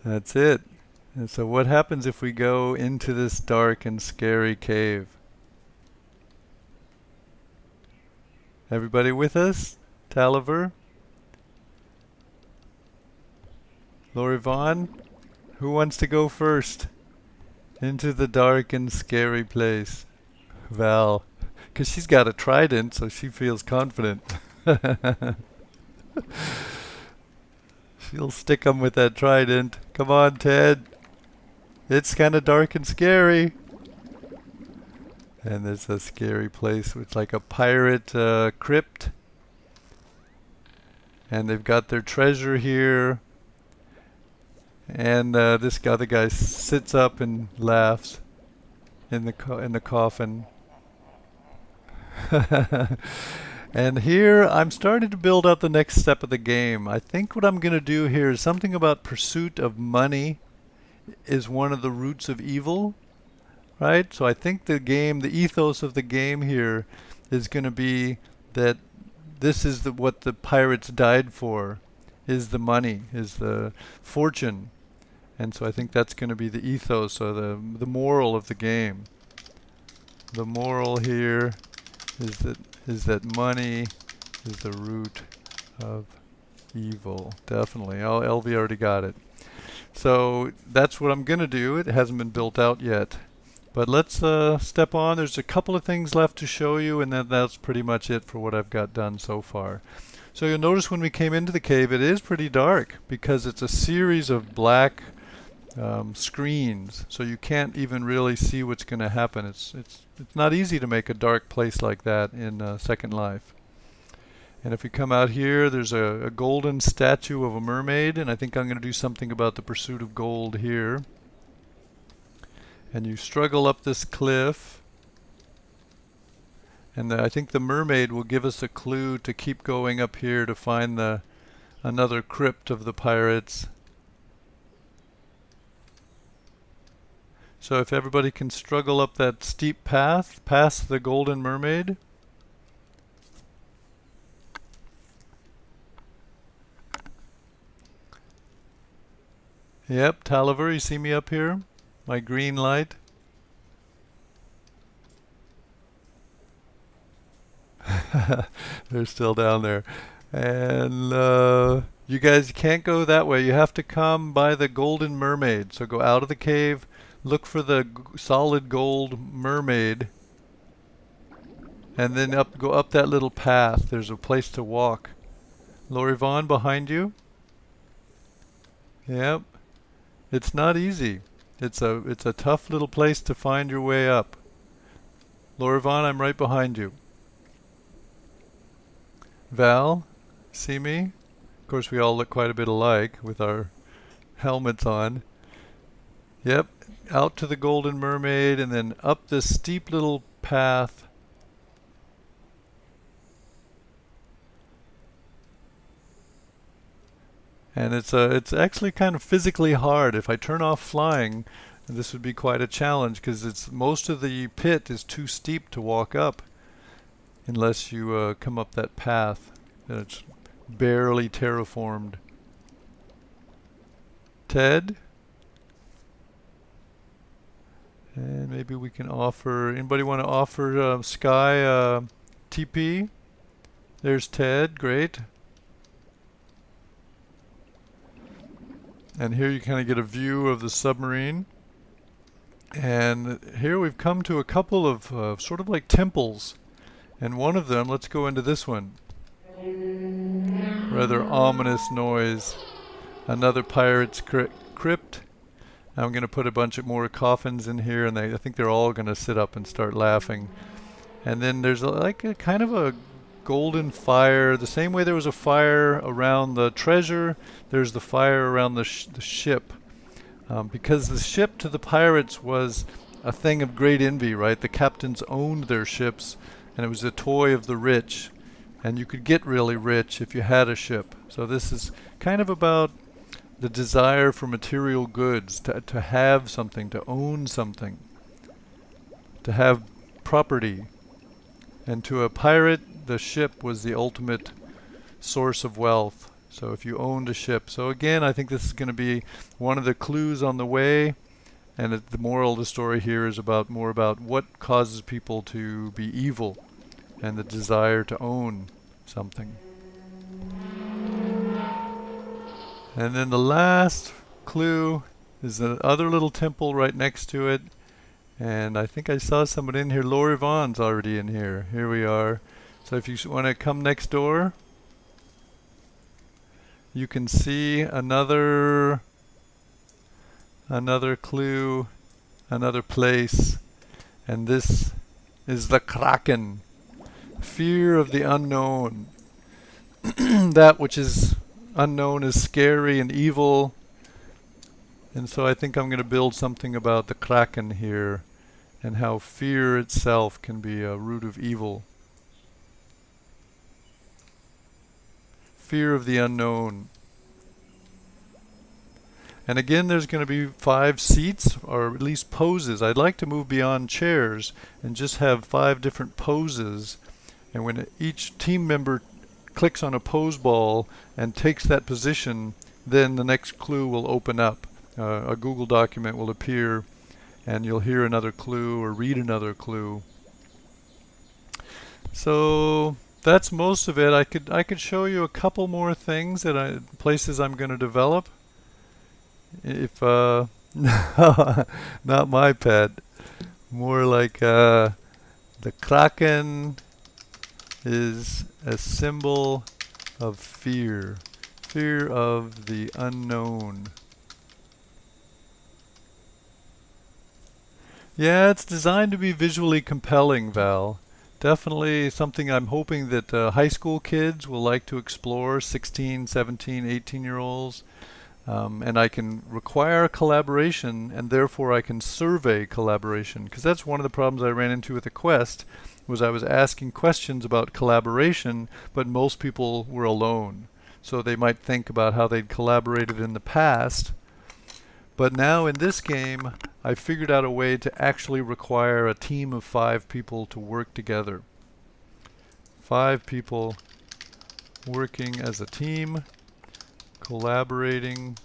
A: that's it. And so what happens if we go into this dark and scary cave? Everybody with us? Taliver? Lori Vaughn? Who wants to go first? Into the dark and scary place. Val. Because she's got a trident, so she feels confident. She'll stick 'em with that trident. Come on, Ted. It's kind of dark and scary. And there's a scary place with like a pirate crypt. And they've got their treasure here. And this other guy sits up and laughs in the coffin. And here I'm starting to build out the next step of the game. I think what I'm going to do here is something about pursuit of money is one of the roots of evil, right? So I think the ethos of the game here is going to be that this is what the pirates died for, is the money, is the fortune. And so I think that's going to be the ethos or the moral of the game. The moral here is that money is the root of evil. Definitely. Oh, LV already got it. So that's what I'm going to do. It hasn't been built out yet. But let's step on. There's a couple of things left to show you, and then that's pretty much it for what I've got done so far. So you'll notice when we came into the cave, it is pretty dark because it's a series of black screens, so you can't even really see what's going to happen. It's not easy to make a dark place like that in Second Life. And if we come out here, there's a golden statue of a mermaid, and I think I'm going to do something about the pursuit of gold here. And you struggle up this cliff, and I think the mermaid will give us a clue to keep going up here to find another crypt of the pirates. So if everybody can struggle up that steep path past the golden mermaid. Yep, Taliver, you see me up here? My green light. They're still down there. And you guys can't go that way. You have to come by the Golden Mermaid. So go out of the cave, look for the solid gold mermaid, and then go up that little path. There's a place to walk. Lori Vaughn behind you. Yep. It's not easy. It's a tough little place to find your way up. Lori Vaughn, I'm right behind you. Val, see me? Of course, we all look quite a bit alike with our helmets on. Yep, out to the Golden Mermaid and then up this steep little path. And it's actually kind of physically hard. If I turn off flying, this would be quite a challenge because most of the pit is too steep to walk up unless you come up that path. And it's barely terraformed. Ted? And maybe we can offer, anybody want to offer Sky TP? There's Ted, great. And here you kind of get a view of the submarine. And here we've come to a couple of sort of like temples. And one of them, let's go into this one. Rather ominous noise. Another pirate's crypt. I'm going to put a bunch of more coffins in here, and I think they're all going to sit up and start laughing. And then there's like a kind of a golden fire. The same way there was a fire around the treasure, there's the fire around the ship. Because the ship to the pirates was a thing of great envy, right? The captains owned their ships, and it was a toy of the rich. And you could get really rich if you had a ship. So this is kind of about the desire for material goods, to have something, to own something, to have property. And to a pirate, the ship was the ultimate source of wealth. So if you owned a ship. So again, I think this is going to be one of the clues on the way. And the moral of the story here is more about what causes people to be evil and the desire to own something. And then the last clue is the other little temple right next to it. And I think I saw someone in here. Lori Vaughn's already in here. Here we are. So if you want to come next door, you can see another clue, another place. And this is the Kraken. Fear of the unknown. That which is unknown is scary and evil. And so I think I'm going to build something about the Kraken here and how fear itself can be a root of evil. Fear of the unknown. And again, there's going to be 5 seats, or at least poses. I'd like to move beyond chairs and just have 5 different poses. And when each team member clicks on a pose ball and takes that position, then the next clue will open up. A Google document will appear, and you'll hear another clue or read another clue. So that's most of it. I could show you a couple more things places I'm going to develop. If not my pet, more like the Kraken is a symbol of fear of the unknown. Yeah, it's designed to be visually compelling, Val. Definitely something I'm hoping that high school kids will like to explore, 16, 17, 18-year-olds. And I can require collaboration, and therefore I can survey collaboration. Because that's one of the problems I ran into with the quest, was I was asking questions about collaboration, but most people were alone. So they might think about how they'd collaborated in the past. But now in this game, I figured out a way to actually require a team of 5 people to work together. 5 people working as a team, collaborating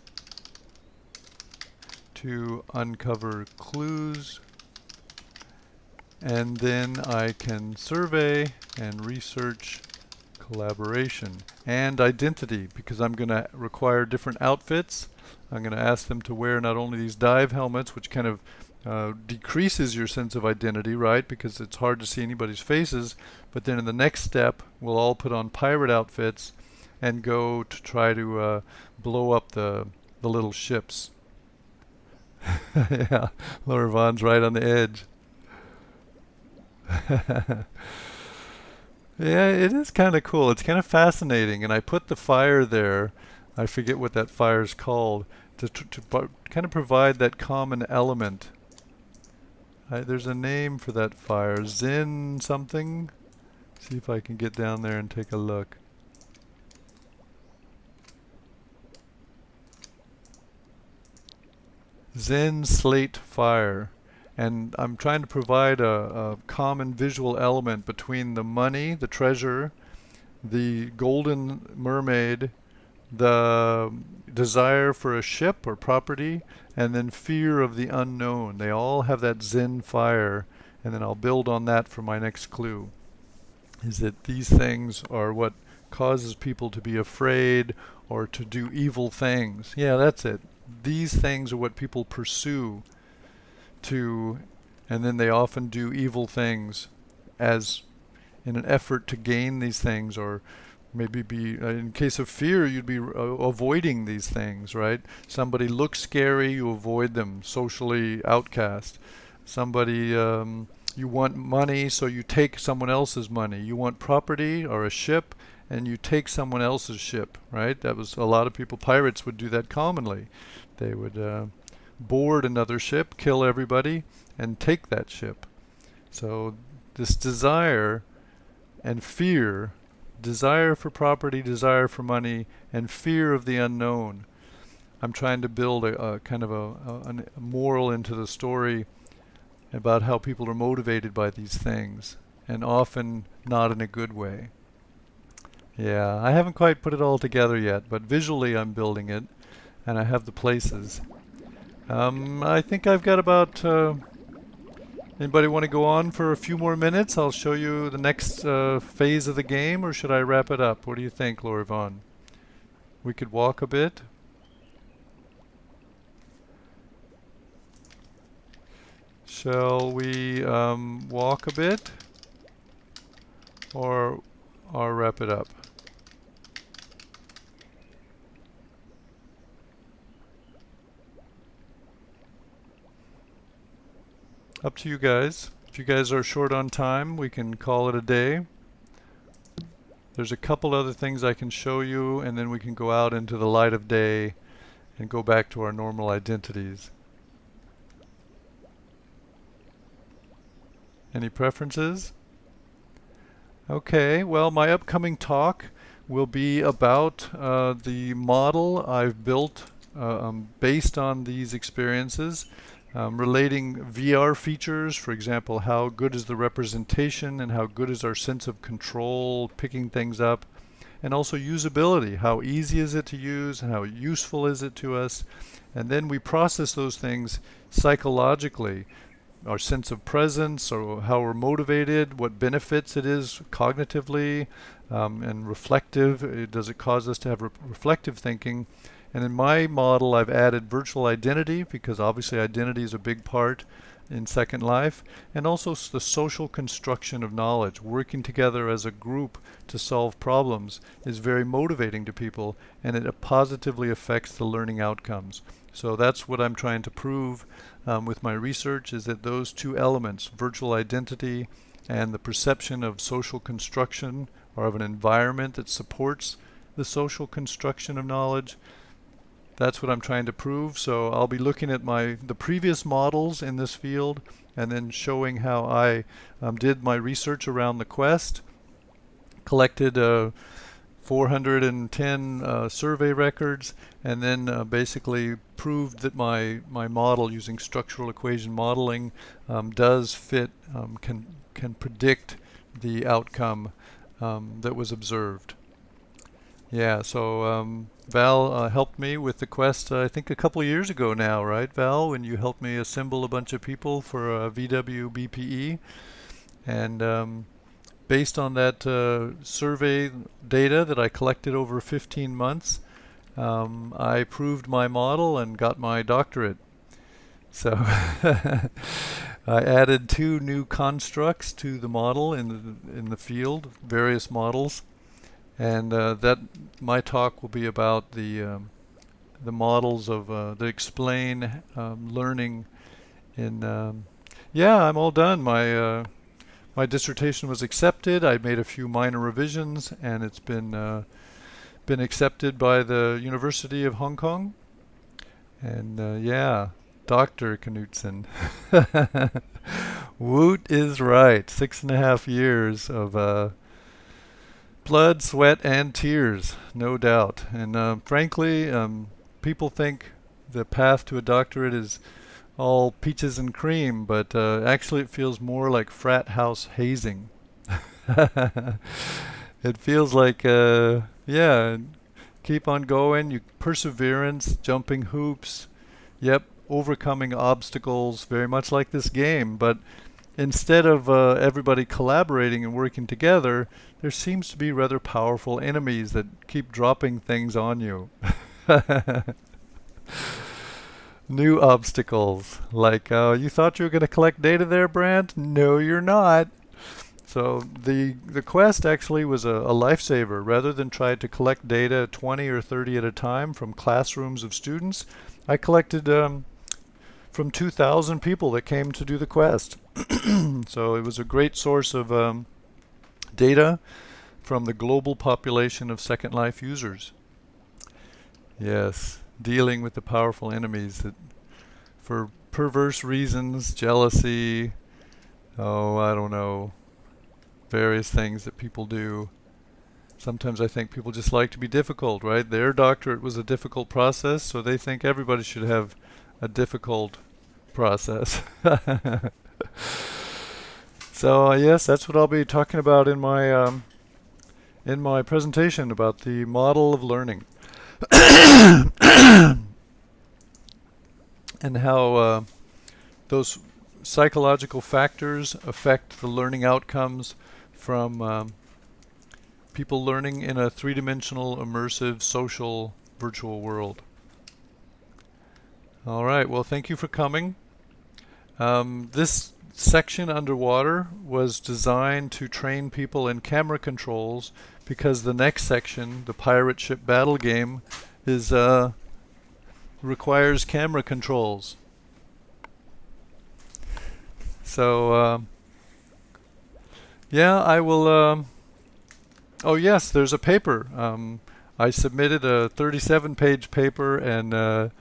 A: to uncover clues, and then I can survey and research collaboration and identity, because I'm going to require different outfits. I'm going to ask them to wear not only these dive helmets, which kind of decreases your sense of identity, right, because it's hard to see anybody's faces, but then in the next step we'll all put on pirate outfits and go to try to blow up the little ships. Yeah, Laura Vaughn's right on the edge. Yeah, it is kind of cool. It's kind of fascinating, and I put the fire there. I forget what that fire is called, to kind of provide that common element. There's a name for that fire, Zen something. See if I can get down there and take a look. Zen slate fire. And I'm trying to provide a common visual element between the money, the treasure, the golden mermaid, the desire for a ship or property, and then fear of the unknown. They all have that Zen fire, and then I'll build on that for my next clue. Is that these things are what causes people to be afraid or to do evil things. Yeah, that's it. These things are what people pursue and then they often do evil things as in an effort to gain these things, or maybe in case of fear, you'd be avoiding these things, right? Somebody looks scary, you avoid them, socially outcast. Somebody, you want money, so you take someone else's money. You want property or a ship, and you take someone else's ship, right? That was a lot of people, pirates would do that commonly. They would board another ship, kill everybody, and take that ship. So this desire and fear, desire for property, desire for money, and fear of the unknown. I'm trying to build a kind of a moral into the story about how people are motivated by these things, and often not in a good way. Yeah, I haven't quite put it all together yet, but visually I'm building it, and I have the places. I think I've got about... anybody want to go on for a few more minutes? I'll show you the next phase of the game, or should I wrap it up? What do you think, Laura Vaughn? We could walk a bit. Shall we walk a bit, or wrap it up? Up to you guys. If you guys are short on time, we can call it a day. There's a couple other things I can show you, and then we can go out into the light of day and go back to our normal identities. Any preferences? Okay, well, my upcoming talk will be about the model I've built based on these experiences. Relating VR features, for example, how good is the representation and how good is our sense of control, picking things up, and also usability, how easy is it to use and how useful is it to us, and then we process those things psychologically, our sense of presence, or how we're motivated, what benefits it is cognitively, and reflective, does it cause us to have reflective thinking. And in my model, I've added virtual identity, because obviously identity is a big part in Second Life, and also the social construction of knowledge. Working together as a group to solve problems is very motivating to people, and it positively affects the learning outcomes. So that's what I'm trying to prove with my research, is that those two elements, virtual identity and the perception of social construction, or of an environment that supports the social construction of knowledge, that's what I'm trying to prove. So I'll be looking at the previous models in this field, and then showing how I did my research around the quest, collected 410 survey records, and then basically proved that my model using structural equation modeling does fit, can predict the outcome that was observed. Yeah, so Val helped me with the quest, I think a couple years ago now, right, Val, when you helped me assemble a bunch of people for VWBPE. And based on that survey data that I collected over 15 months, I proved my model and got my doctorate. So I added 2 new constructs to the model in the field, various models, and that my talk will be about the models of that explain learning in. Yeah, I'm all done. My dissertation was accepted. I made a few minor revisions, and it's been accepted by the University of Hong Kong. And yeah, Dr. Knutzen. Woot is right. 6.5 years of blood, sweat, and tears, no doubt. And frankly, people think the path to a doctorate is all peaches and cream, but actually it feels more like frat house hazing. It feels like, yeah, keep on going, perseverance, jumping hoops, yep, overcoming obstacles, very much like this game, but instead of everybody collaborating and working together, there seems to be rather powerful enemies that keep dropping things on you. New obstacles, like you thought you were going to collect data there, Brant? No, you're not. So the quest actually was a lifesaver. Rather than try to collect data 20 or 30 at a time from classrooms of students, I collected from 2,000 people that came to do the quest. So it was a great source of data from the global population of Second Life users. Yes, dealing with the powerful enemies that, for perverse reasons, jealousy, oh, I don't know, various things that people do. Sometimes I think people just like to be difficult, right? Their doctorate was a difficult process, so they think everybody should have a difficult process. So yes, that's what I'll be talking about in my presentation about the model of learning. And how those psychological factors affect the learning outcomes from people learning in a 3-dimensional, immersive, social, virtual world. All right, well, thank you for coming. This section underwater was designed to train people in camera controls, because the next section, the pirate ship battle game, is requires camera controls. So yeah, I will oh yes, there's a paper. I submitted a 37-page paper, and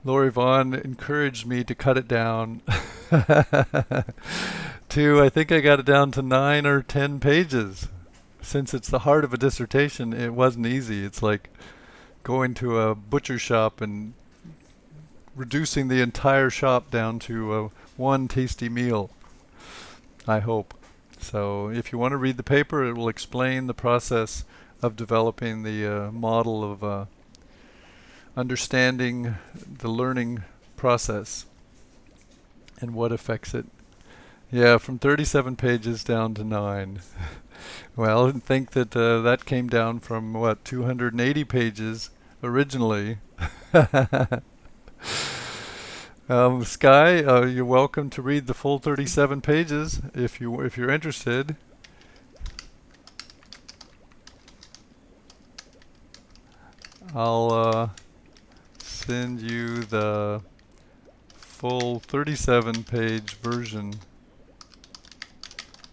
A: Lori Vaughn encouraged me to cut it down to, I think I got it down to 9 or 10 pages. Since it's the heart of a dissertation, it wasn't easy. It's like going to a butcher shop and reducing the entire shop down to one tasty meal, I hope. So if you want to read the paper, it will explain the process of developing the model of understanding the learning process and what affects it. Yeah, from 37 pages down to 9. Well, I think that that came down from, what, 280 pages originally. Sky, you're welcome to read the full 37 pages if you're interested. I'll send you the full 37-page version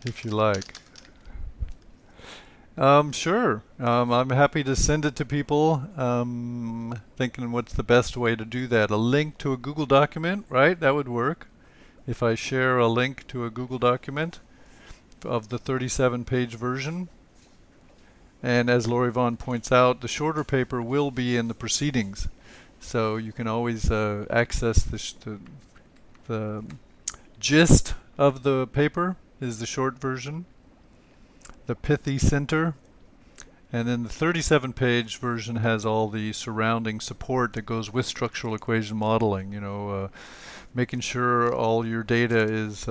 A: if you like. Sure. I'm happy to send it to people. Thinking what's the best way to do that. A link to a Google document, right? That would work. If I share a link to a Google document of the 37-page version. And as Lori Vaughn points out, the shorter paper will be in the proceedings. So you can always access the gist of the paper is the short version. The pithy center, And then the 37-page version has all the surrounding support that goes with structural equation modeling, making sure all your data is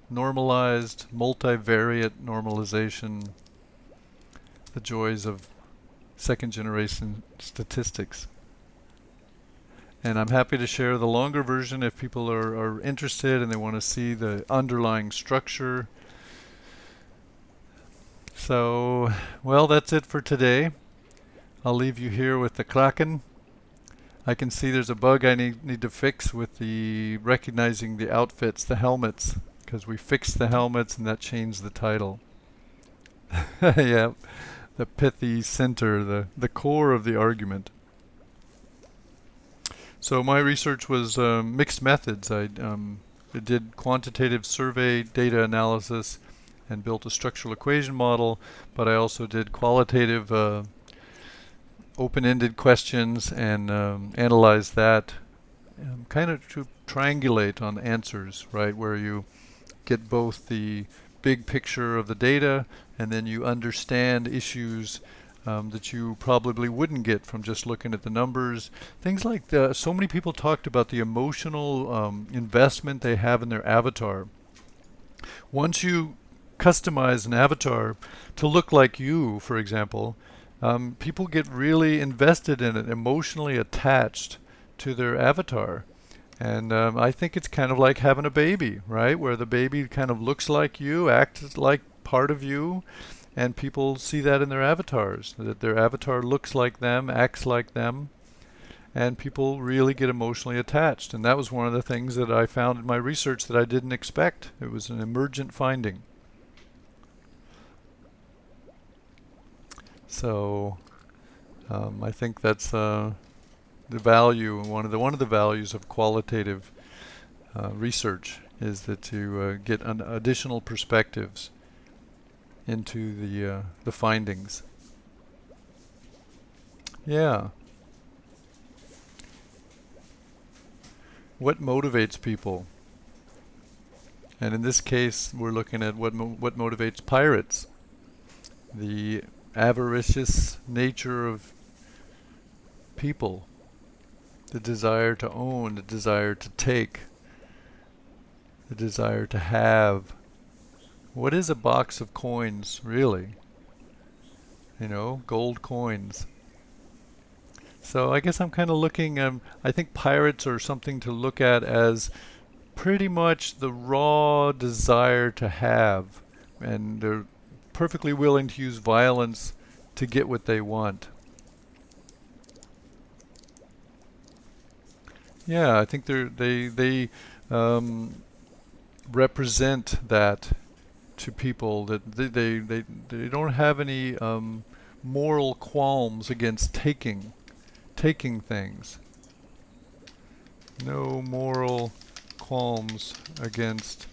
A: normalized, multivariate normalization, the joys of second generation statistics. And I'm happy to share the longer version if people are interested and they want to see the underlying structure. So, well, that's it for today. I'll leave you here with the Kraken. I can see there's a bug I need to fix with the recognizing the outfits, the helmets, because we fixed the helmets and that changed the title. Yeah, the pithy center, the core of the argument. So my research was mixed methods. I did quantitative survey data analysis and built a structural equation model, but I also did qualitative open-ended questions and analyzed that, kind of to triangulate on answers, right, where you get both the big picture of the data and then you understand issues that you probably wouldn't get from just looking at the numbers. Things like so many people talked about the emotional investment they have in their avatar. Once you customize an avatar to look like you, for example, people get really invested in it, emotionally attached to their avatar. And I think it's kind of like having a baby, right? Where the baby kind of looks like you, acts like part of you, and people see that in their avatars, that their avatar looks like them, acts like them, and people really get emotionally attached. And that was one of the things that I found in my research that I didn't expect. It was an emergent finding. So I think that's the value, one of the values of qualitative research is that you get additional perspectives into the findings. Yeah. What motivates people? And in this case, we're looking at what motivates pirates. The avaricious nature of people, the desire to own, the desire to take, the desire to have. What is a box of coins, really? Gold coins. So I guess I'm kind of looking, I think pirates are something to look at as pretty much the raw desire to have, and they're perfectly willing to use violence to get what they want. Yeah, I think they represent that to people, that they don't have any moral qualms against taking things. No moral qualms against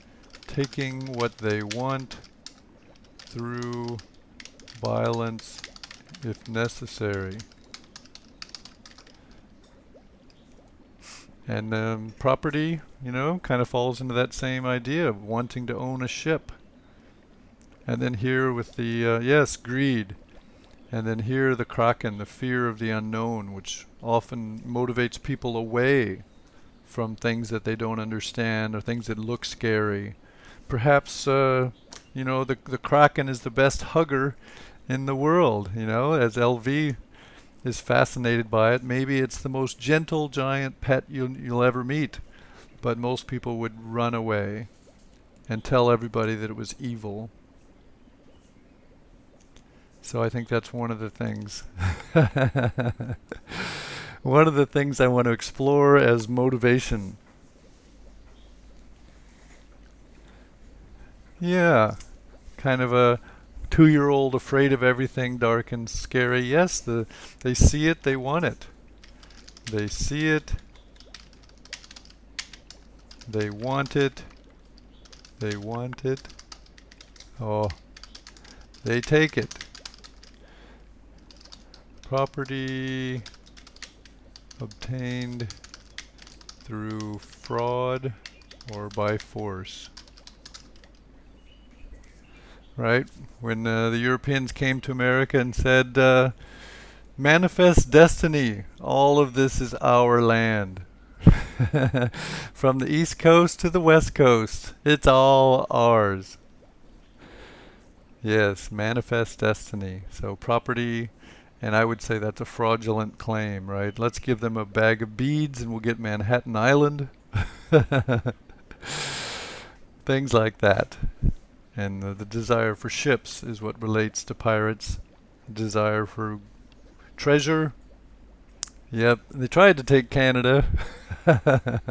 A: taking what they want through violence if necessary. And property, kind of falls into that same idea of wanting to own a ship. And then here with the, yes, greed. And then here the Kraken, the fear of the unknown, which often motivates people away from things that they don't understand or things that look scary. Perhaps, the Kraken is the best hugger in the world, as LV is fascinated by it. Maybe it's the most gentle giant pet you'll ever meet, but most people would run away and tell everybody that it was evil. So I think that's one of the things. One of the things I want to explore as motivation. Yeah, kind of a 2-year-old afraid of everything dark and scary. Yes, they see it, they want it. They see it, they want it, they want it. Oh, they take it. Property obtained through fraud or by force. right? When the Europeans came to America and said, manifest destiny, all of this is our land. From the East Coast to the West Coast, it's all ours. Yes, manifest destiny. So property, and I would say that's a fraudulent claim, right? Let's give them a bag of beads and we'll get Manhattan Island. Things like that. And the desire for ships is what relates to pirates. Desire for treasure. Yep, they tried to take Canada. The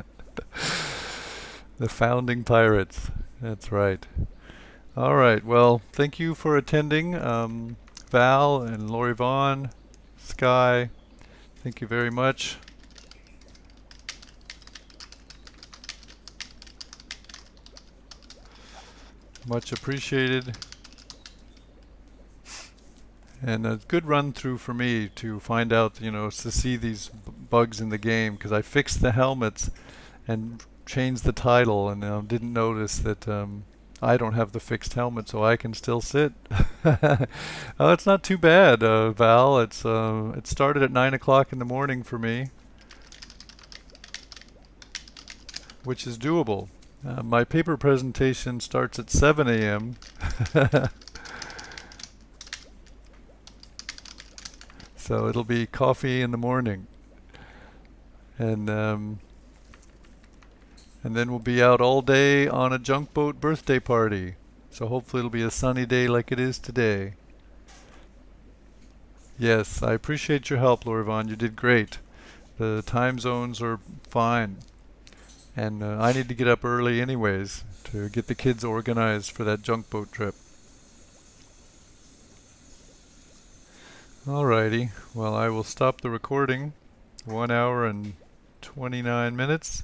A: founding pirates. That's right. All right. Well, thank you for attending, Val and Lori Vaughn, Sky. Thank you very much. Much appreciated. And a good run through for me to find out, to see these bugs in the game, because I fixed the helmets and changed the title and didn't notice that I don't have the fixed helmet, so I can still sit. Oh, it's not too bad, Val. It started at 9 o'clock in the morning for me, which is doable. My paper presentation starts at 7 a.m. So it'll be coffee in the morning, and then we'll be out all day on a junk boat birthday party. So hopefully it'll be a sunny day like it is today. Yes, I appreciate your help, Lori Vaughn. You did great. The time zones are fine. And I need to get up early anyways to get the kids organized for that junk boat trip. Alrighty, well, I will stop the recording. 1 hour and 29 minutes.